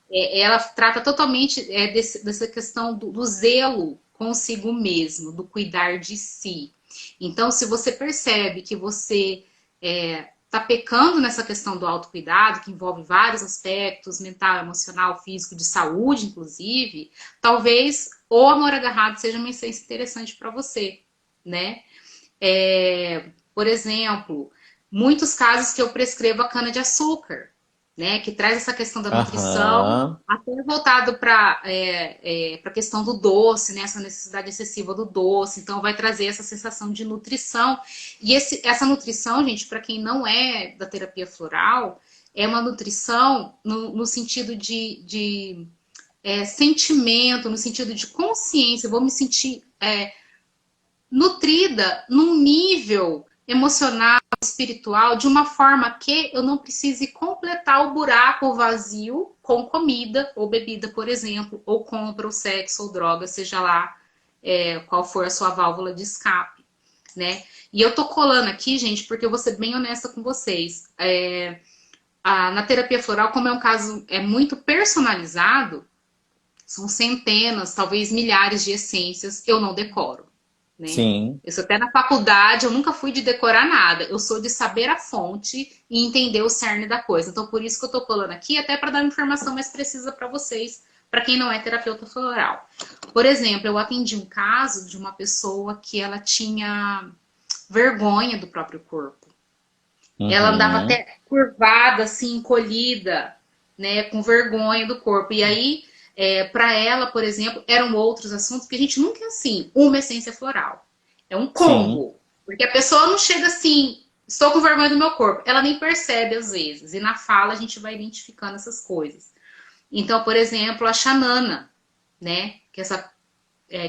Ela trata totalmente dessa questão do zelo consigo mesmo, do cuidar de si. Então, se você percebe que você está pecando nessa questão do autocuidado, que envolve vários aspectos, mental, emocional, físico, de saúde, inclusive, talvez o amor agarrado seja uma essência interessante para você, né? Por exemplo, muitos casos que eu prescrevo a cana-de-açúcar, né? Que traz essa questão da nutrição, Aham. até voltado para a questão do doce, né? Essa necessidade excessiva do doce. Então, vai trazer essa sensação de nutrição. E essa nutrição, gente, para quem não é da terapia floral, é uma nutrição no sentido de sentimento, no sentido de consciência. Eu vou me sentir nutrida num nível emocional, espiritual, de uma forma que eu não precise completar o buraco, o vazio, com comida ou bebida, por exemplo, ou compra, ou sexo, ou droga, seja lá qual for a sua válvula de escape, né? E eu tô colando aqui, gente, porque eu vou ser bem honesta com vocês. Na terapia floral, como é um caso muito personalizado, são centenas, talvez milhares de essências, eu não decoro, né? Sim. Eu sou até na faculdade, eu nunca fui de decorar nada. Eu sou de saber a fonte e entender o cerne da coisa. Então, por isso que eu tô colando aqui, até para dar uma informação mais precisa para vocês, para quem não é terapeuta floral. Por exemplo, eu atendi um caso de uma pessoa que ela tinha vergonha do próprio corpo. Ela andava Uhum. até curvada, assim, encolhida, né, com vergonha do corpo. E aí, para ela, por exemplo, eram outros assuntos que a gente nunca é assim, uma essência floral. É um Sim. combo. Porque a pessoa não chega assim, estou com vergonha do meu corpo. Ela nem percebe às vezes. E na fala a gente vai identificando essas coisas. Então, por exemplo, a Xanana, né,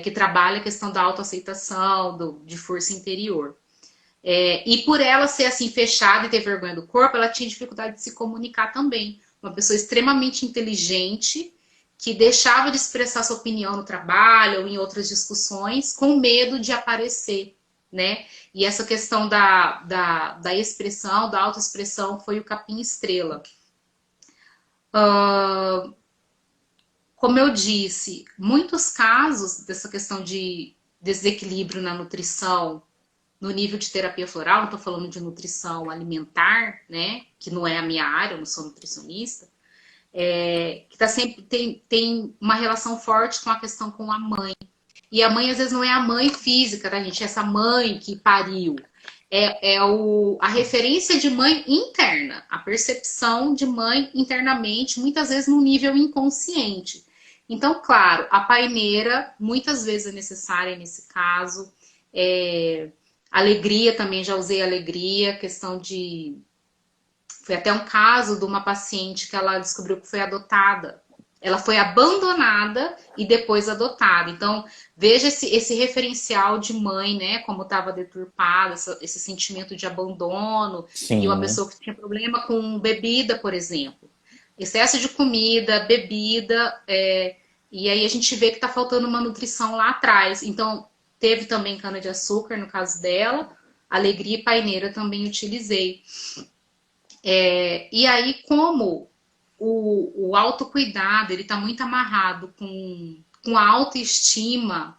que trabalha a questão da autoaceitação, de força interior. E por ela ser assim fechada e ter vergonha do corpo, ela tinha dificuldade de se comunicar também. Uma pessoa extremamente inteligente que deixava de expressar sua opinião no trabalho ou em outras discussões com medo de aparecer, né? E essa questão da expressão, da autoexpressão, foi o capim estrela. Como eu disse, muitos casos dessa questão de desequilíbrio na nutrição no nível de terapia floral, não estou falando de nutrição alimentar, né? Que não é a minha área, eu não sou nutricionista, que tá sempre tem uma relação forte com a questão com a mãe. E a mãe, às vezes, não é a mãe física, tá, gente? É essa mãe que pariu. A referência de mãe interna, a percepção de mãe internamente, muitas vezes no nível inconsciente. Então, claro, a paineira muitas vezes é necessária nesse caso. Alegria também, já usei alegria, questão de. Foi até um caso de uma paciente que ela descobriu que foi adotada. Ela foi abandonada e depois adotada. Então, veja esse referencial de mãe, né? Como estava deturpado, esse sentimento de abandono. E uma Sim. pessoa que tinha problema com bebida, por exemplo. Excesso de comida, bebida. E aí a gente vê que está faltando uma nutrição lá atrás. Então, teve também cana-de-açúcar no caso dela. Alegria e paineira também utilizei. E aí, como o autocuidado ele está muito amarrado com a autoestima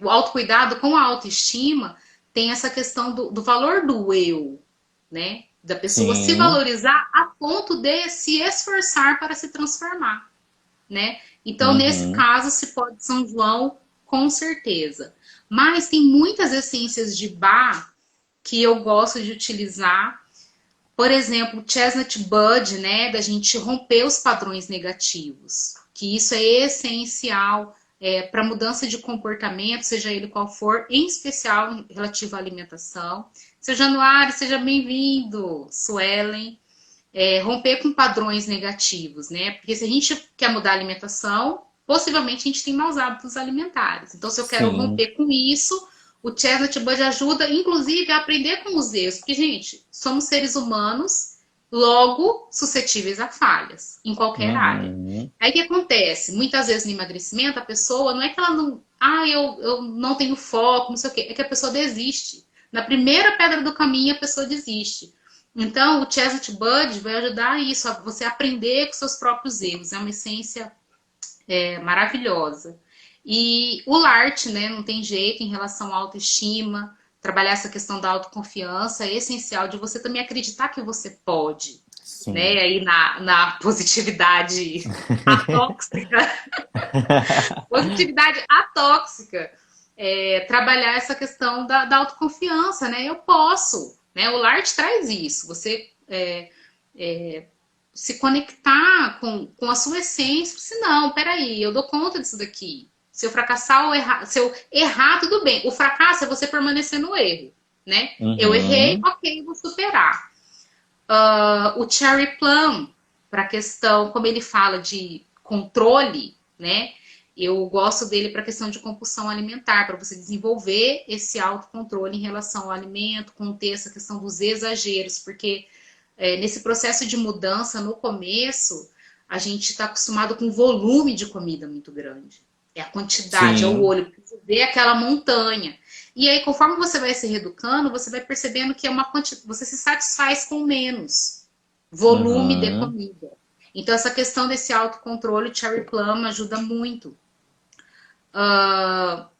o autocuidado com a autoestima tem essa questão do valor do eu, né? Da pessoa se Sim. valorizar a ponto de se esforçar para se transformar, né? Então, nesse Uhum. caso, se pode São João, com certeza. Mas tem muitas essências de bar que eu gosto de utilizar. Por exemplo, Chestnut Bud, né? Da gente romper os padrões negativos. Que isso é essencial para mudança de comportamento, seja ele qual for, em especial relativo à alimentação. Seu Januário, seja bem-vindo. Suelen. Romper com padrões negativos, né? Porque se a gente quer mudar a alimentação, possivelmente a gente tem maus hábitos alimentares. Então, se eu quero Sim. romper com isso, o Chestnut Bud ajuda, inclusive, a aprender com os erros. Porque, gente, somos seres humanos, logo suscetíveis a falhas em qualquer área. Uhum. Aí o que acontece? Muitas vezes no emagrecimento, a pessoa não é que ela não. Eu não tenho foco, não sei o quê. É que a pessoa desiste. Na primeira pedra do caminho, a pessoa desiste. Então, o Chestnut Bud vai ajudar a isso, a você aprender com seus próprios erros. É uma essência maravilhosa. E o LART, né? Não tem jeito em relação à autoestima. Trabalhar essa questão da autoconfiança é essencial, de você também acreditar que você pode, Sim. né? Aí na positividade atóxica, positividade atóxica, trabalhar essa questão da autoconfiança, né? Eu posso, né? O LART traz isso, você se conectar com a sua essência, se não, peraí, eu dou conta disso daqui. Se eu fracassar ou errar, se eu errar, tudo bem. O fracasso é você permanecer no erro, né? Eu errei, Uhum. ok, vou superar. O Cherry Plum, para a questão, como ele fala de controle, né? Eu gosto dele para a questão de compulsão alimentar, para você desenvolver esse autocontrole em relação ao alimento, conter essa questão dos exageros, porque nesse processo de mudança, no começo, a gente está acostumado com um volume de comida muito grande. É a quantidade, é o Sim. olho, você vê aquela montanha. E aí, conforme você vai se reeducando, você vai percebendo que é uma quantidade, você se satisfaz com menos volume de Uhum. comida. Então, essa questão desse autocontrole, o Cherry Plum ajuda muito.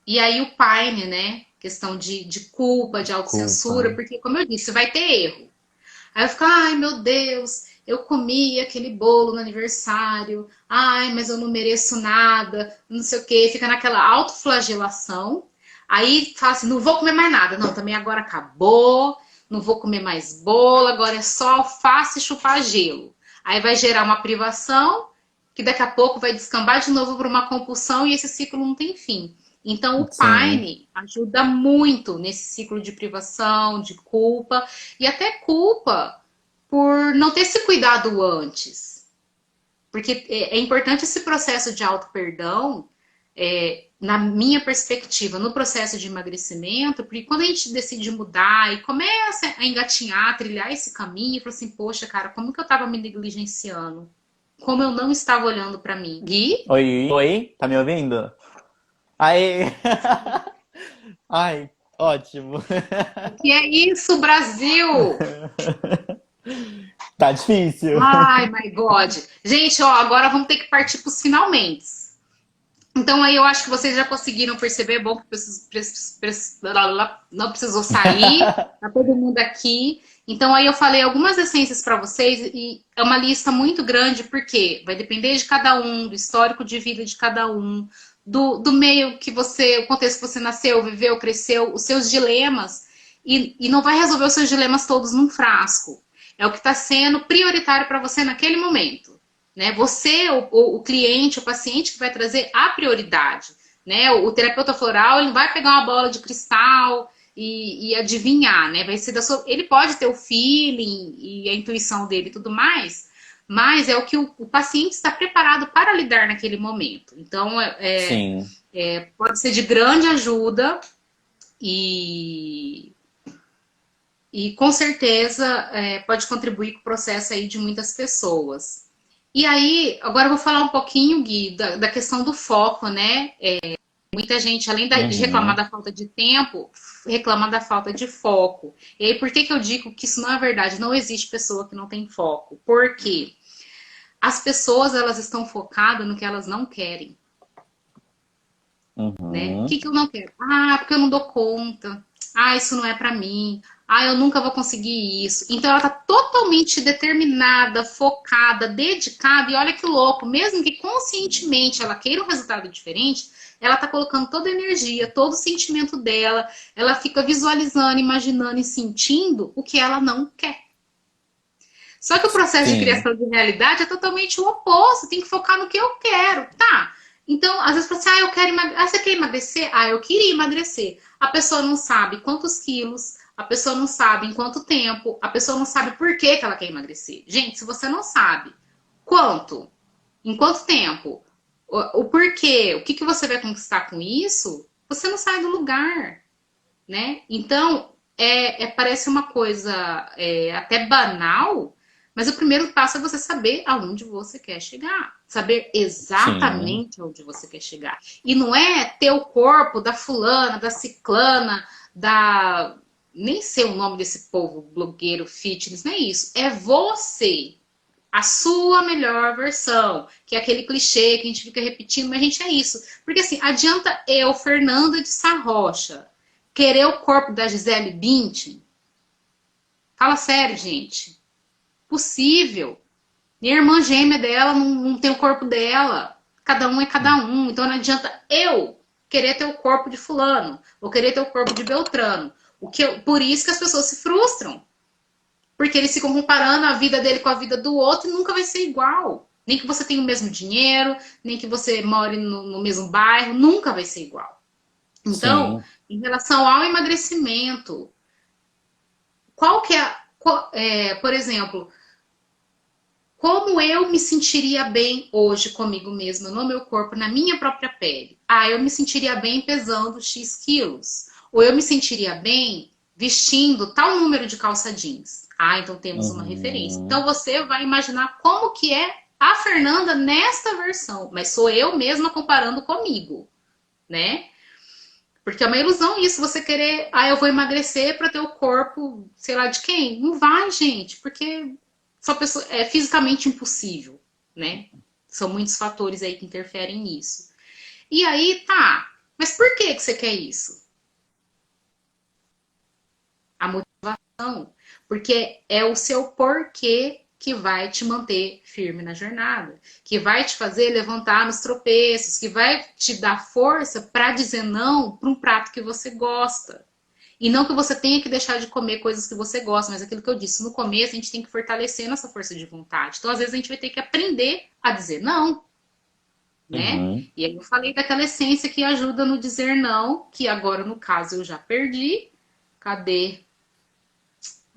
E aí, o Pine, né? Questão de culpa, de autocensura, Culpa. porque, como eu disse, vai ter erro. Aí eu fico, ai meu Deus, eu comi aquele bolo no aniversário, ai, mas eu não mereço nada, não sei o quê, fica naquela autoflagelação. Aí fala assim, não vou comer mais nada. Não, também agora acabou, não vou comer mais bolo, agora é só alface e chupar gelo. Aí vai gerar uma privação, que daqui a pouco vai descambar de novo para uma compulsão e esse ciclo não tem fim. Então, o Sim. Pine ajuda muito nesse ciclo de privação, de culpa, e até culpa por não ter se cuidado antes. Porque é importante esse processo de auto-perdão, na minha perspectiva, no processo de emagrecimento, porque quando a gente decide mudar e começa a engatinhar, a trilhar esse caminho, e fala assim, poxa, cara, como que eu estava me negligenciando? Como eu não estava olhando para mim? Gui? Oi, oi, tá me ouvindo? Aí. Ai, ótimo. O que é isso, Brasil? Tá difícil. Ai, my God. Gente, ó, agora vamos ter que partir para os finalmente. Então aí eu acho que vocês já conseguiram perceber, é bom que não precisou sair, tá todo mundo aqui. Então aí eu falei algumas essências para vocês e é uma lista muito grande, porque vai depender de cada um, do histórico de vida de cada um, do meio que você, o contexto que você nasceu, viveu, cresceu, os seus dilemas, e não vai resolver os seus dilemas todos num frasco. É o que está sendo prioritário para você naquele momento. Né? Você, o cliente, o paciente que vai trazer a prioridade. Né? O terapeuta floral ele não vai pegar uma bola de cristal e adivinhar, né? Vai ser da sua... Ele pode ter o feeling e a intuição dele e tudo mais, mas é o que o paciente está preparado para lidar naquele momento. Então, Sim. pode ser de grande ajuda e, e com certeza pode contribuir com o processo aí de muitas pessoas. E aí, agora eu vou falar um pouquinho, Gui, da questão do foco, né? Muita gente, além de reclamar Uhum. da falta de tempo, reclama da falta de foco. E aí, por que eu digo que isso não é verdade? Não existe pessoa que não tem foco. Por quê? As pessoas, elas estão focadas no que elas não querem, né? O Uhum. que eu não quero? Ah, porque eu não dou conta. Ah, isso não é pra mim. Ah, eu nunca vou conseguir isso. Então ela tá totalmente determinada, focada, dedicada. E olha que louco, mesmo que conscientemente ela queira um resultado diferente, ela tá colocando toda a energia, todo o sentimento dela. Ela fica visualizando, imaginando e sentindo o que ela não quer. Só que o processo de Sim. criação de realidade é totalmente o oposto. Tem que focar no que eu quero. Tá. Então, às vezes, você, eu quero emagrecer. Ah, você quer emagrecer? Ah, eu queria emagrecer. A pessoa não sabe quantos quilos, a pessoa não sabe em quanto tempo, a pessoa não sabe por que ela quer emagrecer. Gente, se você não sabe quanto, em quanto tempo, o porquê, o que você vai conquistar com isso, você não sai do lugar, né? Então, parece uma coisa até banal, Mas o primeiro passo é você saber aonde você quer chegar. Saber Sim. exatamente aonde você quer chegar. E não é ter o corpo da fulana, da ciclana, da... Nem sei o nome desse povo, blogueiro, fitness, não é isso. É você. A sua melhor versão. Que é aquele clichê que a gente fica repetindo, mas, gente, é isso. Porque, assim, adianta eu, Fernanda de Sarrocha, querer o corpo da Gisele Bündchen? Fala sério, gente. Possível. Minha irmã gêmea dela não tem o corpo dela. Cada um é cada um. Então não adianta eu querer ter o corpo de fulano ou querer ter o corpo de Beltrano. Por isso que as pessoas se frustram. Porque eles ficam comparando a vida dele com a vida do outro e nunca vai ser igual. Nem que você tenha o mesmo dinheiro, nem que você more no mesmo bairro, nunca vai ser igual. Então, Sim. em relação ao emagrecimento, qual que por exemplo, como eu me sentiria bem hoje comigo mesma, no meu corpo, na minha própria pele? Ah, eu me sentiria bem pesando X quilos. Ou eu me sentiria bem vestindo tal número de calça jeans. Ah, então temos uma referência. Uhum. Então você vai imaginar como que é a Fernanda nesta versão. Mas sou eu mesma comparando comigo, né? Porque é uma ilusão isso, você querer, eu vou emagrecer para ter o corpo, sei lá, de quem? Não vai, gente, porque só pessoa, é fisicamente impossível, né? São muitos fatores aí que interferem nisso. E aí, tá, mas por que você quer isso? A motivação. Porque é o seu porquê que vai te manter firme na jornada, que vai te fazer levantar nos tropeços, que vai te dar força para dizer não para um prato que você gosta. E não que você tenha que deixar de comer coisas que você gosta, mas aquilo que eu disse, no começo a gente tem que fortalecer nossa força de vontade. Então, às vezes, a gente vai ter que aprender a dizer não, né? Uhum. E aí eu falei daquela essência que ajuda no dizer não, que agora, no caso, eu já perdi. Cadê?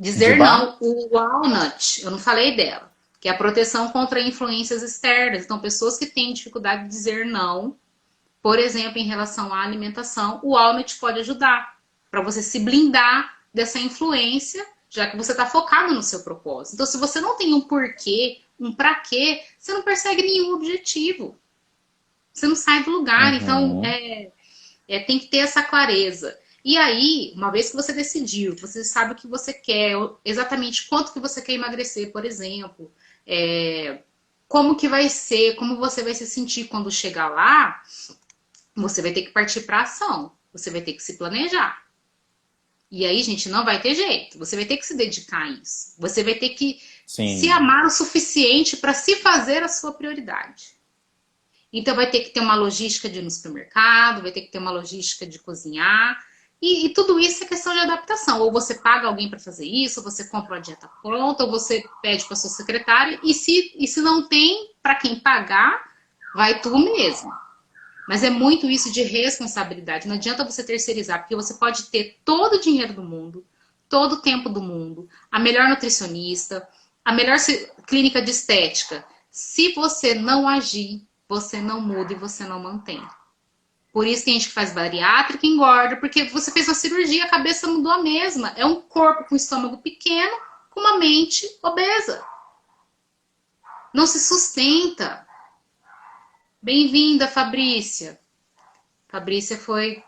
Dizer Jubá? não, o walnut, eu não falei dela, que é a proteção contra influências externas. Então, pessoas que têm dificuldade de dizer não, por exemplo, em relação à alimentação, o walnut pode ajudar para você se blindar dessa influência, já que você está focado no seu propósito. Então, se você não tem um porquê, um para quê, você não persegue nenhum objetivo. Você não sai do lugar. Então, Uhum. tem que ter essa clareza. E aí, uma vez que você decidiu, você sabe o que você quer, exatamente quanto que você quer emagrecer, por exemplo, como que vai ser, como você vai se sentir quando chegar lá, você vai ter que partir para ação. Você vai ter que se planejar. E aí, gente, não vai ter jeito. Você vai ter que se dedicar a isso. Você vai ter que se Sim. amar o suficiente para se fazer a sua prioridade. Então, vai ter que ter uma logística de ir no supermercado, vai ter que ter uma logística de cozinhar. E tudo isso é questão de adaptação. Ou você paga alguém para fazer isso, ou você compra uma dieta pronta, ou você pede para sua secretária. E se não tem para quem pagar, vai tu mesmo. Mas é muito isso de responsabilidade. Não adianta você terceirizar, porque você pode ter todo o dinheiro do mundo, todo o tempo do mundo, a melhor nutricionista, a melhor clínica de estética. Se você não agir, você não muda e você não mantém. Por isso tem gente que faz bariátrica e engorda, porque você fez uma cirurgia, a cabeça mudou a mesma. É um corpo com estômago pequeno, com uma mente obesa. Não se sustenta. Bem-vinda, Fabrícia. Fabrícia foi.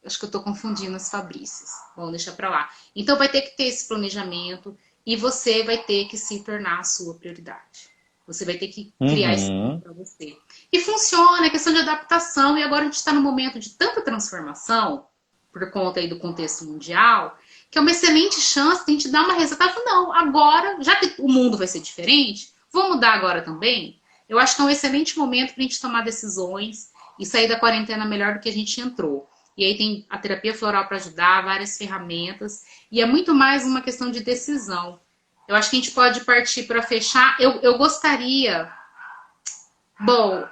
Acho que eu tô confundindo as Fabrícias. Vamos deixar pra lá. Então vai ter que ter esse planejamento e você vai ter que se tornar a sua prioridade. Você vai ter que criar esse tempo Uhum. para você. E funciona, é questão de adaptação. E agora a gente está num momento de tanta transformação, por conta aí do contexto mundial, que é uma excelente chance de a gente dar uma resetada. Não, agora, já que o mundo vai ser diferente, vou mudar agora também. Eu acho que é um excelente momento para a gente tomar decisões e sair da quarentena melhor do que a gente entrou. E aí tem a terapia floral para ajudar, várias ferramentas. E é muito mais uma questão de decisão. Eu acho que a gente pode partir para fechar. Eu gostaria, bom,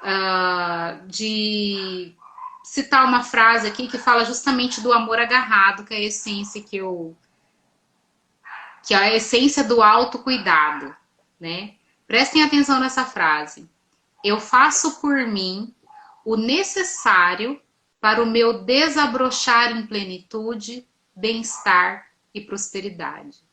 de citar uma frase aqui que fala justamente do amor agarrado, que é a essência que é a essência do autocuidado, né? Prestem atenção nessa frase. Eu faço por mim o necessário para o meu desabrochar em plenitude, bem-estar e prosperidade.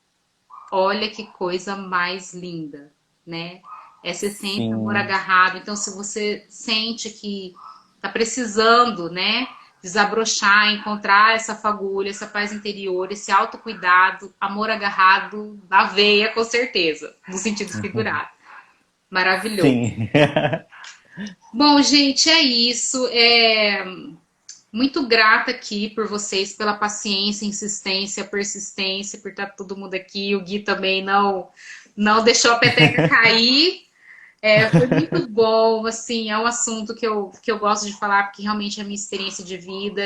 Olha que coisa mais linda, né? Essa essência, amor Sim, agarrado. Então, se você sente que tá precisando, né, desabrochar, encontrar essa fagulha, essa paz interior, esse autocuidado, amor agarrado na veia, com certeza, no sentido figurado. Maravilhoso. sim. Bom, gente, é isso. Muito grata aqui por vocês, pela paciência, insistência, persistência, por estar todo mundo aqui. O Gui também não deixou a peteca cair. Foi muito bom, assim, é um assunto que eu gosto de falar, porque realmente é a minha experiência de vida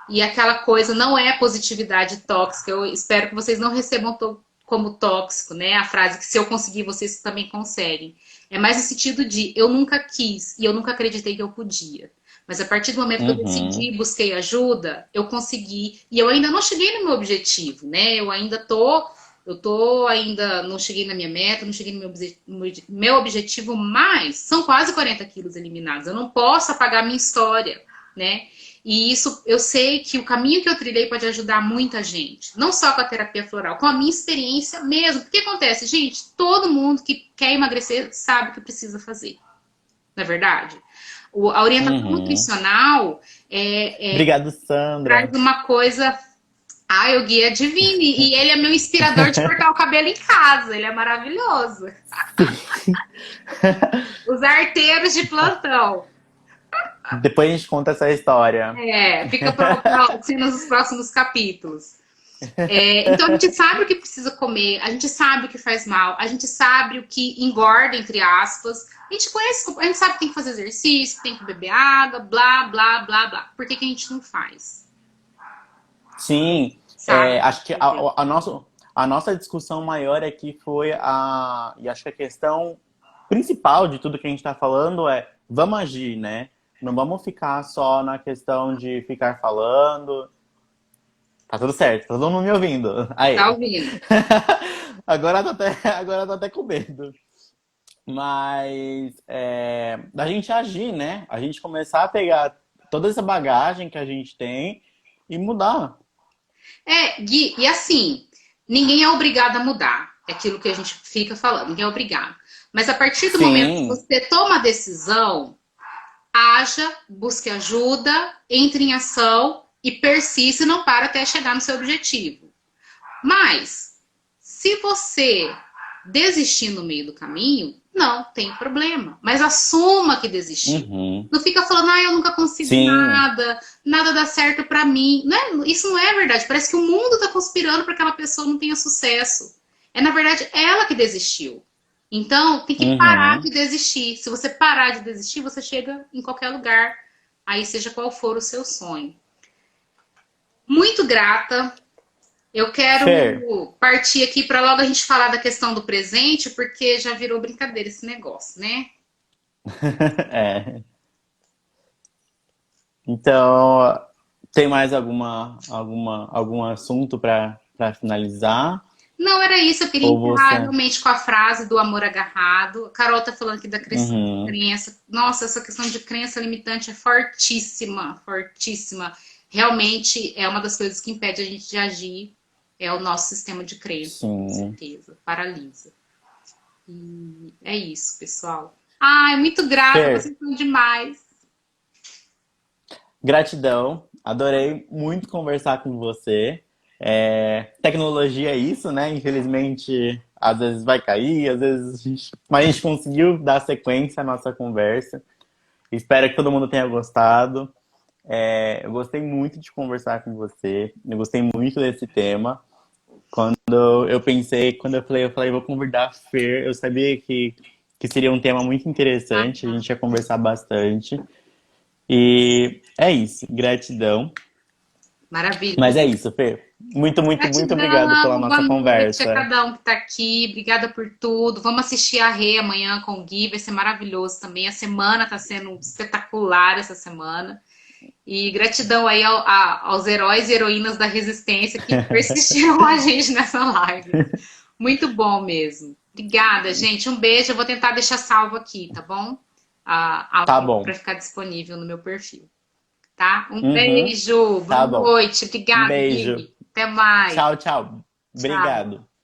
e aquela coisa não é positividade tóxica. Eu espero que vocês não recebam como tóxico, né? A frase que se eu conseguir, vocês também conseguem. É mais no sentido de eu nunca quis e eu nunca acreditei que eu podia. Mas a partir do momento que eu decidi Uhum, e busquei ajuda, eu consegui. E eu ainda não cheguei no meu objetivo, né? Eu tô ainda, não cheguei na minha meta, não cheguei no meu objetivo, mas são quase 40 quilos eliminados. Eu não posso apagar a minha história, né? E isso, eu sei que o caminho que eu trilhei pode ajudar muita gente. Não só com a terapia floral, com a minha experiência mesmo. Porque acontece, gente, todo mundo que quer emagrecer sabe o que precisa fazer. Não é verdade? A orientação uhum. nutricional Obrigado, traz Sandra. uma coisa. Ah, o Gui é divino. E ele é meu inspirador de cortar o cabelo em casa. Ele é maravilhoso. Os arteiros de plantão. Depois a gente conta essa história. Fica para os próximos capítulos. Então a gente sabe o que precisa comer, a gente sabe o que faz mal, a gente sabe o que engorda, entre aspas. A gente conhece, a gente sabe que tem que fazer exercício, que tem que beber água, blá, blá, blá, blá. Por que que a gente não faz? Sim, Sabe? acho que a nossa discussão maior aqui foi e acho que a questão principal de tudo que a gente está falando é vamos agir, né? Não vamos ficar só na questão de ficar falando. Tá tudo certo, tá todo mundo me ouvindo. Tá Aí. ouvindo? Agora tá até com medo. Mas da gente agir, né? A gente começar a pegar toda essa bagagem que a gente tem e mudar. Gui, e assim, ninguém é obrigado a mudar. É aquilo que a gente fica falando, ninguém é obrigado. Mas a partir do momento que Sim. você toma a decisão, haja, busque ajuda, entre em ação e persista e não para até chegar no seu objetivo. Mas, se você desistir no meio do caminho, não tem problema. Mas assuma que desistiu. Uhum. Não fica falando, eu nunca consigo Sim. nada, nada dá certo pra mim. Isso não é verdade. Parece que o mundo tá conspirando para que aquela pessoa não tenha sucesso. Na verdade, ela que desistiu. Então, tem que parar Uhum. de desistir. Se você parar de desistir, você chega em qualquer lugar. Aí, seja qual for o seu sonho. Muito grata. Eu Fer. quero partir aqui para logo a gente falar da questão do presente, porque já virou brincadeira esse negócio, né? É. Então, tem mais algum assunto para finalizar? Não era isso, eu queria Ou encerrar você? realmente com a frase do amor agarrado. A Carol tá falando aqui da questão de Uhum. crença. Nossa, essa questão de crença limitante é fortíssima, fortíssima. Realmente é uma das coisas que impede a gente de agir, é o nosso sistema de crença, com Sim. certeza, paralisa. E é isso, pessoal. Ai, muito grata, Fer, vocês são demais. gratidão. Adorei muito conversar com você. Tecnologia é isso, né? Infelizmente, às vezes vai cair, às vezes mas a gente conseguiu dar sequência à nossa conversa. Espero que todo mundo tenha gostado. Eu gostei muito de conversar com você. Eu gostei muito desse tema. Quando eu falei, vou convidar a Fer, eu sabia que seria um tema muito interessante, a gente ia conversar bastante. E é isso, gratidão. Maravilha. Mas é isso, Fer. Muito, muito, muito obrigado pela Gratidão, boa nossa noite a conversa. cada um que está aqui. Obrigada por tudo. Vamos assistir a Rê amanhã com o Gui, vai ser maravilhoso também. A semana está sendo espetacular essa semana. E gratidão aí aos heróis e heroínas da resistência que persistiram com a gente nessa live. Muito bom mesmo. Obrigada, gente. Um beijo. Eu vou tentar deixar salvo aqui, tá bom? A Tá live para bom. ficar disponível no meu perfil, tá? Um Uhum, beijo. Boa tá bom. noite. Um Obrigada, beijo. Gui. Até mais. Tchau, tchau. Tchau. Obrigado.